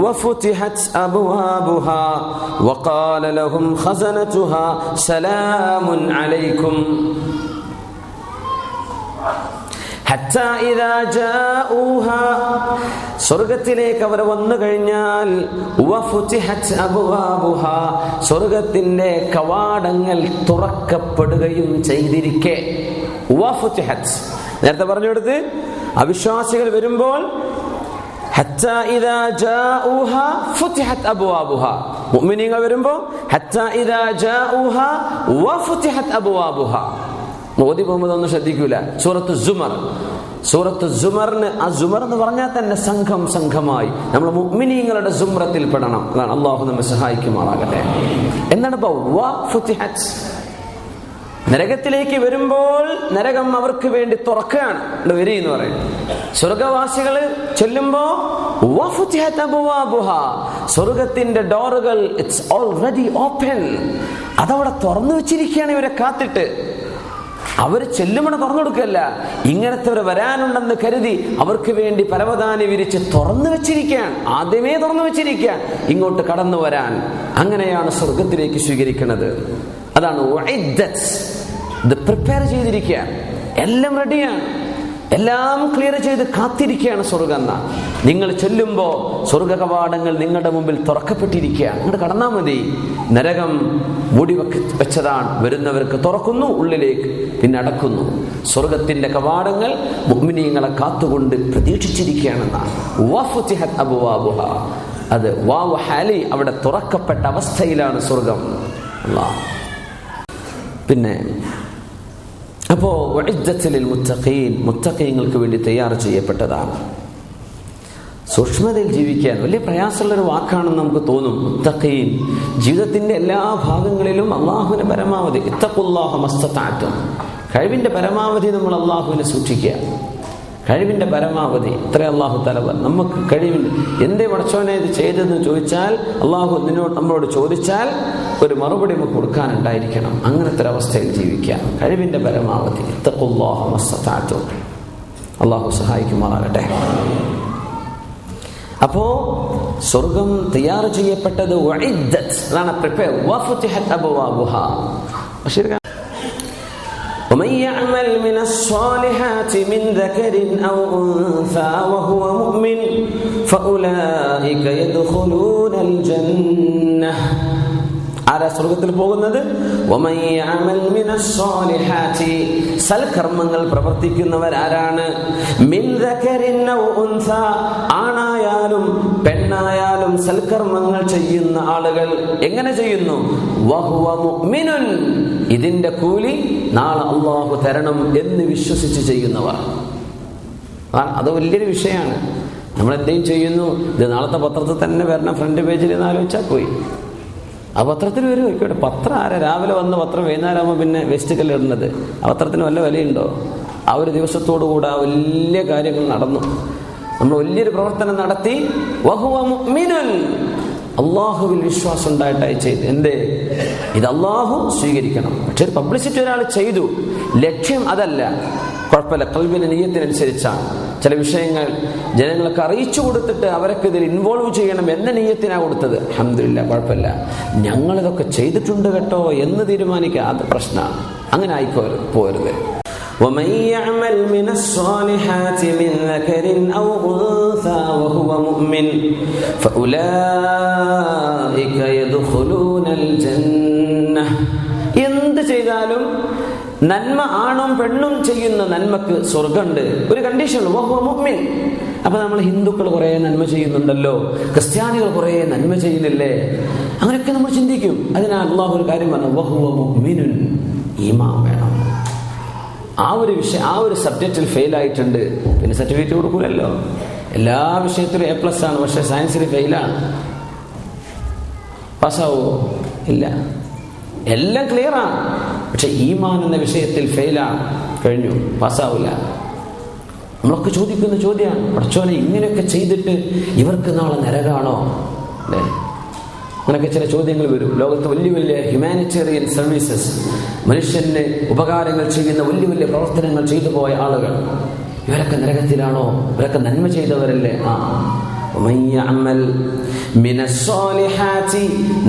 وفتحت أبوابها وقال لهم خزنتها سلام عليكم. حتى إذا جاءوها, സ്വർഗത്തിലേക്ക് അവർ വന്നു കഴിഞ്ഞാൽ, വഫുതിഹത് അബ്വാബുഹാ, സ്വർഗത്തിന്റെ കവാടങ്ങൾ തുറക്കപ്പെടുകയും ചെയ്തിരിക്കെ. വഫുതിഹത്, നേരത്തെ പറഞ്ഞെടുത്ത് അവിശ്വാസികൾ വരുമ്പോൾ ഹത്താ ഇദാ ജാഊഹാ ഫുതിഹത് അബ്വാബുഹാ, മുഅ്മിനീങ്ങൾ വരുമ്പോൾ ഹത്താ ഇദാ ജാഊഹാ വഫുതിഹത് അബ്വാബുഹാ. മോദി മുഹമ്മദ് ഒന്നും ശ്രദ്ധിക്കൂല. സൂറത്ത് സുമറിന്, ആ സുമർ എന്ന് പറഞ്ഞാൽ തന്നെ സംഘം സംഘമായി നമ്മൾ മുഅ്മിനീങ്ങളുടെ സുംറത്തിൽ പെടണം. അതാണ്. അല്ലാഹു നമ്മെ സഹായിക്കുമാറാകട്ടെ. എന്താണ് ഇപ്പൊ വഫുതിഹത്? നരകത്തിലേക്ക് വരുമ്പോൾ നരകം അവർക്ക് വേണ്ടി തുറക്കുകയാണ്. വരി എന്ന് പറയും. സ്വർഗവാസികൾ ചെല്ലുമ്പോ വഫുതിഹത് അബ്വാബുഹാ, സ്വർഗത്തിന്റെ ഡോറുകൾ ഇറ്റ്സ് ഓൾറെഡി ഓപ്പൺ, അതവിടെ തുറന്നു വെച്ചിരിക്കുകയാണ് ഇവരെ കാത്തിട്ട്. അവർ ചെല്ലുമണ തുറന്നു കൊടുക്കല്ല, ഇങ്ങനത്തെ ഒരു വരാനുണ്ടെന്ന് കരുതി അവർക്ക് വേണ്ടി പരവതാനി വിരിച്ച് തുറന്നു വെച്ചിരിക്കാൻ, ആദ്യമേ തുറന്നു വെച്ചിരിക്കാൻ ഇങ്ങോട്ട് കടന്നു വരാൻ. അങ്ങനെയാണ് സ്വർഗത്തിലേക്ക് സ്വീകരിക്കുന്നത്. അതാണ് ഇത് പ്രിപ്പയർ ചെയ്തിരിക്കുക, എല്ലാം റെഡിയാണ്, എല്ലാം ക്ലിയർ ചെയ്ത് കാത്തിരിക്കുകയാണ് സ്വർഗം എന്ന. നിങ്ങൾ ചെല്ലുമ്പോൾ സ്വർഗ കവാടങ്ങൾ നിങ്ങളുടെ മുമ്പിൽ തുറക്കപ്പെട്ടിരിക്കുകയാണ്, അങ്ങോട്ട് കടന്നാൽ മതി. നരകം മൂടി വെച്ചതാണ്, വരുന്നവർക്ക് തുറക്കുന്നു, ഉള്ളിലേക്ക് പിന്നെ അടക്കുന്നു. സ്വർഗത്തിന്റെ കവാടങ്ങൾ മുഅ്മിനീങ്ങളെ കാത്തുകൊണ്ട് പ്രതീക്ഷിച്ചിരിക്കുകയാണെന്നാണ്. വഫുതിഹത് അബ്വാബുഹ, അത് വാവ് ഹാലി, അവിടെ തുറക്കപ്പെട്ട അവസ്ഥയിലാണ് സ്വർഗം. പിന്നെ അപ്പോ മുത്തഖീങ്ങൾക്ക് വേണ്ടി തയ്യാർ ചെയ്യപ്പെട്ടതാണ്. സൂക്ഷ്മതയിൽ ജീവിക്കാൻ വലിയ പ്രയാസമുള്ളൊരു വാക്കാണെന്ന് നമുക്ക് തോന്നും. മുത്തഖീൻ, ജീവിതത്തിന്റെ എല്ലാ ഭാഗങ്ങളിലും അള്ളാഹുവിന്റെ പരമാവധി, ഇത്തഖുല്ലാഹ മസ്തതഅ്തും, കഴിവിന്റെ പരമാവധി നമ്മൾ അള്ളാഹുവിനെ സൂക്ഷിക്കുക. കഴിവിന്റെ പരമാവധി ഇത്ര അള്ളാഹു തആല നമുക്ക് കഴിവില്ല. എന്തേ പടച്ചോനെ ഇത് ചെയ്തതെന്ന് ചോദിച്ചാൽ, അള്ളാഹു നമ്മളോട് ചോദിച്ചാൽ ഒരു മറുപടി നമുക്ക് കൊടുക്കാനുണ്ടായിരിക്കണം. അങ്ങനത്തെ ഒരു അവസ്ഥയിൽ ജീവിക്കാം. കഴിവിന്റെ പരമാവധി, ഇത്തഖുല്ലാഹ മസ്തതഅ്തും. അള്ളാഹു സഹായിക്കുമാറാകട്ടെ. അപ്പോ സ്വർഗം തയ്യാർ ചെയ്യപ്പെട്ടത് അതാണ് പ്രിപ്പയർ. വഫുതിഹത് അബ്വാബുഹാ. ومن يعمل من الصالحات من ذكر أو أنثى وهو مؤمن فأولئك يدخلون الجنة. ആരാ സ്വർഗത്തിൽ പോകുന്നത്? വമൻ യഅമൽ മിനസ്സാലിഹാത്തി, സൽകർമ്മങ്ങൾ പ്രവർത്തിക്കുന്നവരാരാണ്? മിൻ ദകരിൻ ഔ ഉൻസ, ആണായാലും പെണ്ണായാലും സൽക്കർമ്മങ്ങൾ ചെയ്യുന്ന ആളുകൾ എങ്ങനെ ചെയ്യുന്നു? വഹുവ മുഅ്മിനുൻ, ഇതിന്റെ കൂലി നാളെ അല്ലാഹു തരണം എന്ന് വിശ്വസിച്ച് ചെയ്യുന്നവർ. അത് വലിയൊരു വിഷയമാണ്. നമ്മൾ എന്തെങ്കിലും ചെയ്യുന്നു, ഇത് നാളത്തെ പത്രത്തിൽ തന്നെ വരണം, ഫ്രണ്ട് പേജിൽ എന്ന് ആലോചിച്ചാൽ പോയി. ആ പത്രത്തിൽ വരും, ആയിക്കോട്ടെ. പത്രം ആരാ? രാവിലെ വന്ന് പത്രം വൈകുന്നേരമാകുമ്പോൾ പിന്നെ വേസ്റ്റ് കല്ലിടുന്നത്. ആ പത്രത്തിന് വല്ല വിലയുണ്ടോ? ആ ഒരു ദിവസത്തോടുകൂടെ ആ വലിയ കാര്യങ്ങൾ നടന്നു, നമ്മൾ വലിയൊരു പ്രവർത്തനം നടത്തി. വഹുവ മുഅ്മിനുൻ, അള്ളാഹുവിൽ വിശ്വാസം ഉണ്ടായിട്ടായി ചെയ്ത്. എന്തേ? ഇത് അള്ളാഹു സ്വീകരിക്കണം. പക്ഷെ ഒരു പബ്ലിസിറ്റി ഒരാൾ ചെയ്തു, ലക്ഷ്യം അതല്ല, കുഴപ്പമില്ല, ഖൽബിന്റെ നിയ്യത്തിനനുസരിച്ചാണ്. ചില വിഷയങ്ങൾ ജനങ്ങൾക്ക് അറിയിച്ചു കൊടുത്തിട്ട് അവരൊക്കെ ഇതിൽ ഇൻവോൾവ് ചെയ്യണം എന്ന നിയ്യത്തിനാണ് കൊടുത്തത്. അൽഹംദുലില്ലാഹ്, കുഴപ്പമില്ല, ഞങ്ങളിതൊക്കെ ചെയ്തിട്ടുണ്ട് കേട്ടോ എന്ന് തീരുമാനിക്കുക, അത് പ്രശ്നമാണ്. അങ്ങനെ പോരുത്. ومن يعمل من الصالحات من ذكر أو أنثى وهو مؤمن فأولئك يدخلون الجنة. എന്ത് ചെയ്താലും നന്മ ആണും പെണ്ണും ചെയ്യുന്ന നന്മക്ക് സ്വർഗമുണ്ട്. ഒരു കണ്ടീഷൻ, വഹുവ മുഅ്മിൻ. അപ്പൊ നമ്മൾ ഹിന്ദുക്കൾ കുറെ നന്മ ചെയ്യുന്നുണ്ടല്ലോ, ക്രിസ്ത്യാനികൾ കുറെ നന്മ ചെയ്യുന്നില്ലേ, അങ്ങനെയൊക്കെ നമ്മൾ ചിന്തിക്കും. അതിനാൽ അല്ലാഹു ഒരു കാര്യം പറഞ്ഞു, വഹുവ മുഅ്മിനുൻ, ഈമാൻ വേണം. ആ ഒരു സബ്ജക്റ്റിൽ ഫെയിൽ ആയിട്ടുണ്ട്, പിന്നെ സർട്ടിഫിക്കറ്റ് കൊടുക്കൂലല്ലോ. എല്ലാ വിഷയത്തിലും A+ ആണ്, പക്ഷെ സയൻസിൽ ഫെയിലാണ്. പാസ്സാവോ? ഇല്ല. എല്ലാം ക്ലിയർ ആണ്, പക്ഷെ ഈമാൻ എന്ന വിഷയത്തിൽ ഫെയിലാണ്, കഴിഞ്ഞു, പാസ്സാവില്ല. നമ്മളൊക്കെ ചോദിക്കുന്ന ചോദ്യമാണ്, പടച്ചോനെ ഇങ്ങനെയൊക്കെ ചെയ്തിട്ട് ഇവർക്ക് നാളെ നരകാണോ? അല്ലേ? അങ്ങനെയൊക്കെ ചില ചോദ്യങ്ങൾ വരും. ലോകത്ത് വലിയ വലിയ ഹ്യൂമാനിറ്റേറിയൻ സർവീസസ്, മനുഷ്യന് ഉപകാരങ്ങൾ ചെയ്യുന്ന വലിയ വലിയ പ്രവർത്തനങ്ങൾ ചെയ്തു പോയ ആളുകൾ, ഇവരൊക്കെ നരകത്തിലാണോ? ഇവരൊക്കെ നന്മ ചെയ്തവരല്ലേ?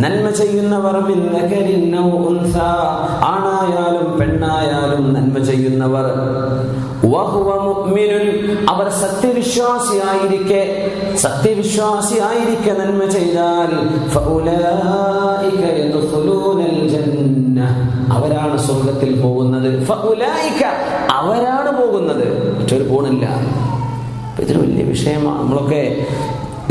നന്മ ചെയ്യുന്നവർ, ആണായാലും പെണ്ണായാലും നന്മ ചെയ്യുന്നവർ, അവർ സത്യവിശ്വാസിയായിരിക്കെ നന്മ ചെയ്താൽ അവരാണ് സ്വർഗത്തിൽ പോകുന്നത്. അവരാണ് പോകുന്നത്, മറ്റൊരു പോണില്ല. ഇതൊരു വലിയ വിഷയമാണ്. നമ്മളൊക്കെ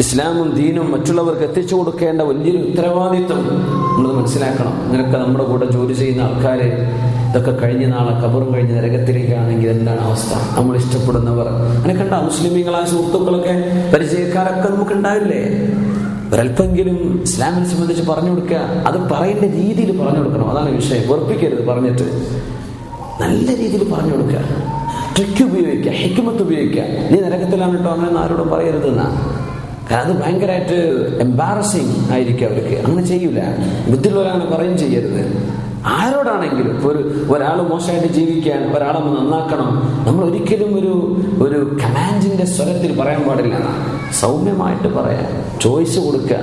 ഇസ്ലാമും ദീനും മറ്റുള്ളവർക്ക് എത്തിച്ചു കൊടുക്കേണ്ട വലിയൊരു ഉത്തരവാദിത്വം നമ്മളത് മനസ്സിലാക്കണം. ഇങ്ങനെയൊക്കെ നമ്മുടെ കൂടെ ജോലി ചെയ്യുന്ന ആൾക്കാർ ഇതൊക്കെ കഴിഞ്ഞ നാളെ കബറും കഴിഞ്ഞ് നരകത്തിലേക്കാണെങ്കിൽ എന്താണ് അവസ്ഥ? നമ്മൾ ഇഷ്ടപ്പെടുന്നവർ, അങ്ങനെ കണ്ട മുസ്ലിമീങ്ങളായ സുഹൃത്തുക്കളൊക്കെ പരിചയക്കാരൊക്കെ നമുക്ക് ഉണ്ടാവില്ലേ? ഒരല്പെങ്കിലും ഇസ്ലാമിനെ സംബന്ധിച്ച് പറഞ്ഞു കൊടുക്കുക, അത് പറയേണ്ട രീതിയിൽ പറഞ്ഞു കൊടുക്കണം. അതാണ് വിഷയം. വെറുപ്പിക്കരുത്, പറഞ്ഞിട്ട് നല്ല രീതിയിൽ പറഞ്ഞു കൊടുക്കുക, ട്രിക്ക് ഉപയോഗിക്കുക, ഹിക്മത്ത് ഉപയോഗിക്കുക. നീ നരകത്തിലാണ് കേട്ടോ, അങ്ങനെ ആരോടും പറയരുത് എന്നാ. കാരണം അത് ഭയങ്കരമായിട്ട് എംബാരസിങ് ആയിരിക്കും അവർക്ക്. അങ്ങനെ ചെയ്യൂല. ബുദ്ധിയുള്ളവരാണ്, പറയും ചെയ്യരുത്. ആരോടാണെങ്കിലും. ഇപ്പോൾ ഒരാൾ മോശമായിട്ട് ജീവിക്കാൻ, ഒരാളെ നന്നാക്കണം, നമ്മൾ ഒരിക്കലും ഒരു കമാൻഡിന്റെ സ്വരത്തിൽ പറയാൻ പാടില്ല. സൗമ്യമായിട്ട് പറയാം, ചോയ്സ് കൊടുക്കുക.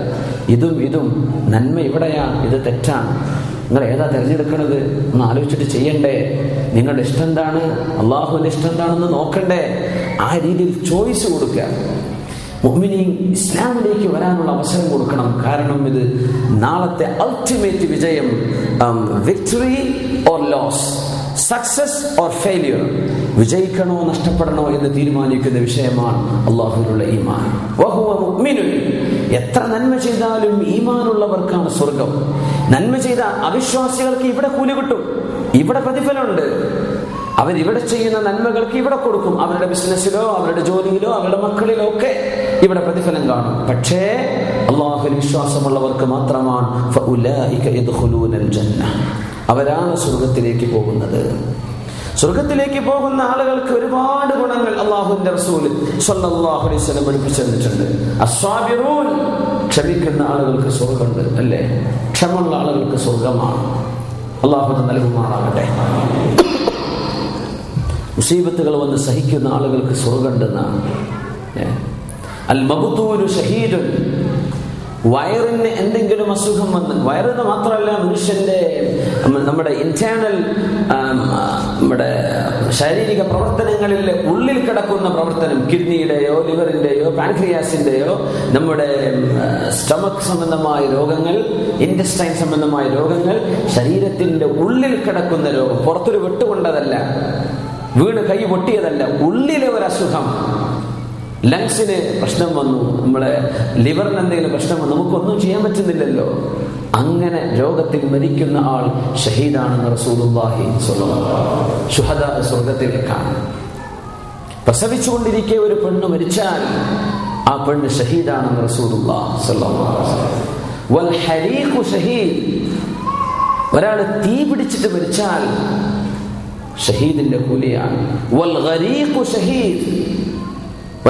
ഇതും നന്മ ഇവിടെയാണ്, ഇത് തെറ്റാണ്, നിങ്ങൾ ഏതാ തിരഞ്ഞെടുക്കണത് ഒന്ന് ആലോചിച്ചിട്ട് ചെയ്യണ്ടേ, നിങ്ങളുടെ ഇഷ്ടം എന്താണ്, അള്ളാഹുവിന്റെ ഇഷ്ടം എന്താണെന്ന് നോക്കണ്ടേ. ആ രീതിയിൽ ചോയ്സ് കൊടുക്കുക. മുഅ്മിനീൻ ഇസ്ലാമിലേക്ക് വരാനുള്ള അവസരം കൊടുക്കണം. കാരണം ഇത് നാളത്തെ അൾട്ടിമേറ്റ് വിജയം, victory or loss, success or failure, വിജയിക്കണോ നഷ്ടപ്പെടണോ എന്ന് തീരുമാനിക്കുന്ന വിഷയമാണ് അള്ളാഹുവിനുള്ള ഈമാൻ. വഹുവ മുഅ്മിനുൻ, എത്ര നന്മ ചെയ്താലും ഈമാനുള്ളവർക്കാണ് സ്വർഗം. നന്മ ചെയ്ത അവിശ്വാസികൾക്ക് ഇവിടെ കൂലി കിട്ടും, ഇവിടെ പ്രതിഫലമുണ്ട്. അവരിവിടെ ചെയ്യുന്ന നന്മകൾക്ക് ഇവിടെ കൊടുക്കും. അവരുടെ ബിസിനസ്സിലോ അവരുടെ ജോലിയിലോ അവരുടെ മക്കളിലോ ഒക്കെ ഇവിടെ പ്രതിഫലം കാണും. പക്ഷേ അല്ലാഹുവിൽ വിശ്വാസമുള്ളവർക്ക് മാത്രമാണ് ഫഉലൈക യദ്ഖുലൂനൽ ജന്ന, അവരാണ് സ്വർഗത്തിലേക്ക് പോകുന്നത്. സ്വർഗത്തിലേക്ക് പോകുന്ന ആളുകൾക്ക് ഒരുപാട് ഗുണങ്ങൾ അല്ലാഹുവിന്റെ റസൂൽ സ്വല്ലല്ലാഹു അലൈഹി വസല്ലം പഠിപ്പിച്ചു തന്നിട്ടുണ്ട്. അസ്വാബിറൂൻ, ക്ഷമിക്കുന്ന ആളുകൾക്ക് സ്വർഗമുണ്ട്, അല്ലേ? ക്ഷമയുള്ള ആളുകൾക്ക് സ്വർഗമാണ്. അല്ലാഹു നൽകുമാറാകട്ടെ. മുസീബത്തുകൾ വന്ന് സഹിക്കുന്ന ആളുകൾക്ക് സ്വർഗമുണ്ടെന്നാണ്. അൽ മബ്തൂലു ഷഹീദുൻ, വയറിന് എന്തെങ്കിലും അസുഖം വന്ന്, വയറിന് മാത്രമല്ല മനുഷ്യന്റെ നമ്മുടെ ഇന്റേണൽ നമ്മുടെ ശാരീരിക പ്രവർത്തനങ്ങളിൽ ഉള്ളിൽ കിടക്കുന്ന പ്രവർത്തനം, കിഡ്നിയുടെയോ ലിവറിന്റെയോ പാൻക്രിയാസിന്റെയോ നമ്മുടെ സ്റ്റമക് സംബന്ധമായ രോഗങ്ങൾ, ഇൻറ്റസ്റ്റൈൻ സംബന്ധമായ രോഗങ്ങൾ, ശരീരത്തിന്റെ ഉള്ളിൽ കിടക്കുന്ന രോഗം, പുറത്തൊരു വെട്ടുകൊണ്ടതല്ല, വീണ് കൈ പൊട്ടിയതല്ല, ഉള്ളിലെ ഒരു അസുഖം. ലങ്സിന് പ്രശ്നം വന്നു, നമ്മുടെ ലിവറിന് എന്തെങ്കിലും പ്രശ്നം വന്നു, നമുക്കൊന്നും ചെയ്യാൻ പറ്റുന്നില്ലല്ലോ. അങ്ങനെ രോഗത്തിൽ മരിക്കുന്ന ആൾ ഷഹീദാണെന്ന് റസൂലുള്ളാഹി സ്വല്ലല്ലാഹു അലൈഹി വസല്ലം. ശുഹദാ സ്വർഗത്തിലേക്കാണ്. പ്രസവിച്ചുകൊണ്ടിരിക്കെ ഒരു പെണ്ണ് മരിച്ചാൽ ആ പെണ്ണ് ഷഹീദാണെന്ന് റസൂലുള്ളാഹി സ്വല്ലല്ലാഹു അലൈഹി വസല്ലം. വൽ ഹരീഖു ഷഹീദ്, ഒരാൾ തീ പിടിച്ചിട്ട് മരിച്ചാൽ ഷഹീദിന്റെ കൂലിയാണ്. വൽ ഗരീഖു ഷഹീദ്,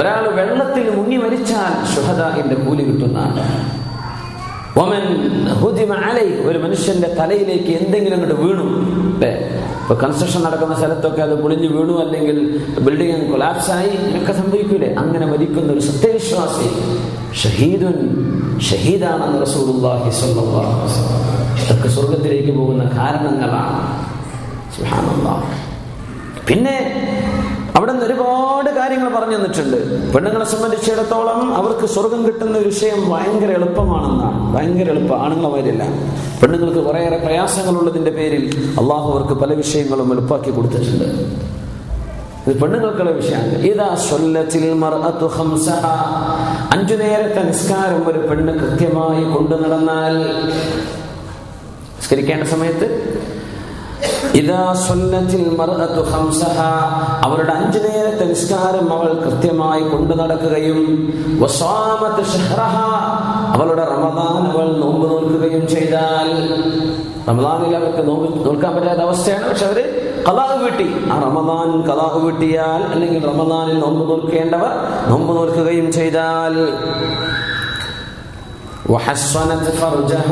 ഒരാൾ വെള്ളത്തിൽ മുങ്ങി മരിച്ചാൽ ശുഹദാഇന്റെ കൂലി കിട്ടുന്നതാണ്. വമൻ ഹുദിമ അലൈഹി, ഒരു മനുഷ്യന്റെ തലയിലേക്ക് എന്തെങ്കിലും അങ്ങോട്ട് വീണു, അല്ലേ? ഇപ്പൊ കൺസ്ട്രക്ഷൻ നടക്കുന്ന സ്ഥലത്തൊക്കെ അത് പൊളിഞ്ഞു വീണു, അല്ലെങ്കിൽ ബിൽഡിംഗ് കൊളാപ്സ് ആയി, ഇതൊക്കെ സംഭവിക്കൂലേ? അങ്ങനെ മരിക്കുന്ന ഒരു സത്യവിശ്വാസി ഷഹീദുൻ, ഷഹീദാണെന്ന് റസൂലുള്ളാഹി സ്വല്ലല്ലാഹു അലൈഹി വസല്ലം. ഇതൊക്കെ സ്വർഗത്തിലേക്ക് പോകുന്ന കാരണങ്ങളാണ്. സുബ്ഹാനല്ലാഹ്. പിന്നെ അവിടെ നിന്ന് ഒരുപാട് കാര്യങ്ങൾ പറഞ്ഞു തന്നിട്ടുണ്ട്. പെണ്ണുങ്ങളെ സംബന്ധിച്ചിടത്തോളം അവർക്ക് സ്വർഗം കിട്ടുന്ന വിഷയം ഭയങ്കര എളുപ്പമാണെന്നാണ്. ഭയങ്കര എളുപ്പം, ആണുങ്ങളെ മാതിരിയല്ല. പെണ്ണുങ്ങൾക്ക് കുറേയേറെ പ്രയാസങ്ങളുള്ളതിന്റെ പേരിൽ അള്ളാഹു അവർക്ക് പല വിഷയങ്ങളും എളുപ്പാക്കി കൊടുത്തിട്ടുണ്ട്. ഇത് പെണ്ണുങ്ങൾക്കുള്ള വിഷയമാണ്. ഇദാ സ്വല്ലത്തിൽ മർഅതു ഖംസഹ, 5 നേരത്തെ നിസ്കാരം ഒരു പെണ്ണ് കൃത്യമായി കൊണ്ടു നടന്നാൽ, നിസ്കരിക്കേണ്ട സമയത്ത് ഇദാ സ്വല്ലത്തിൽ മർഅതു ഖംസഹ, അവരുടെ 5 നേരത്തെ നിസ്കാരം അവൾ കൃത്യമായി കൊണ്ടു നടക്കുകയും, വസാമത് ശഹ്റഹ, അവളുടെ റമദാൻ അവൾ നോമ്പ് നോൽക്കുകയും ചെയ്താൽ, റമദാനിൽ അവർക്ക് നോമ്പ് നോൽക്കാൻ പറ്റാത്ത അവസ്ഥയാണ്, പക്ഷെ അവര് ഖളാ വീട്ടി, ആ റമദാൻ ഖളാ വീട്ടിയാൽ, അല്ലെങ്കിൽ റമദാനിൽ നോമ്പ് നോൽക്കേണ്ടവർ നോമ്പ് നോൽക്കുകയും ചെയ്താൽ, വഹസ്സനത് ഫർജഹ,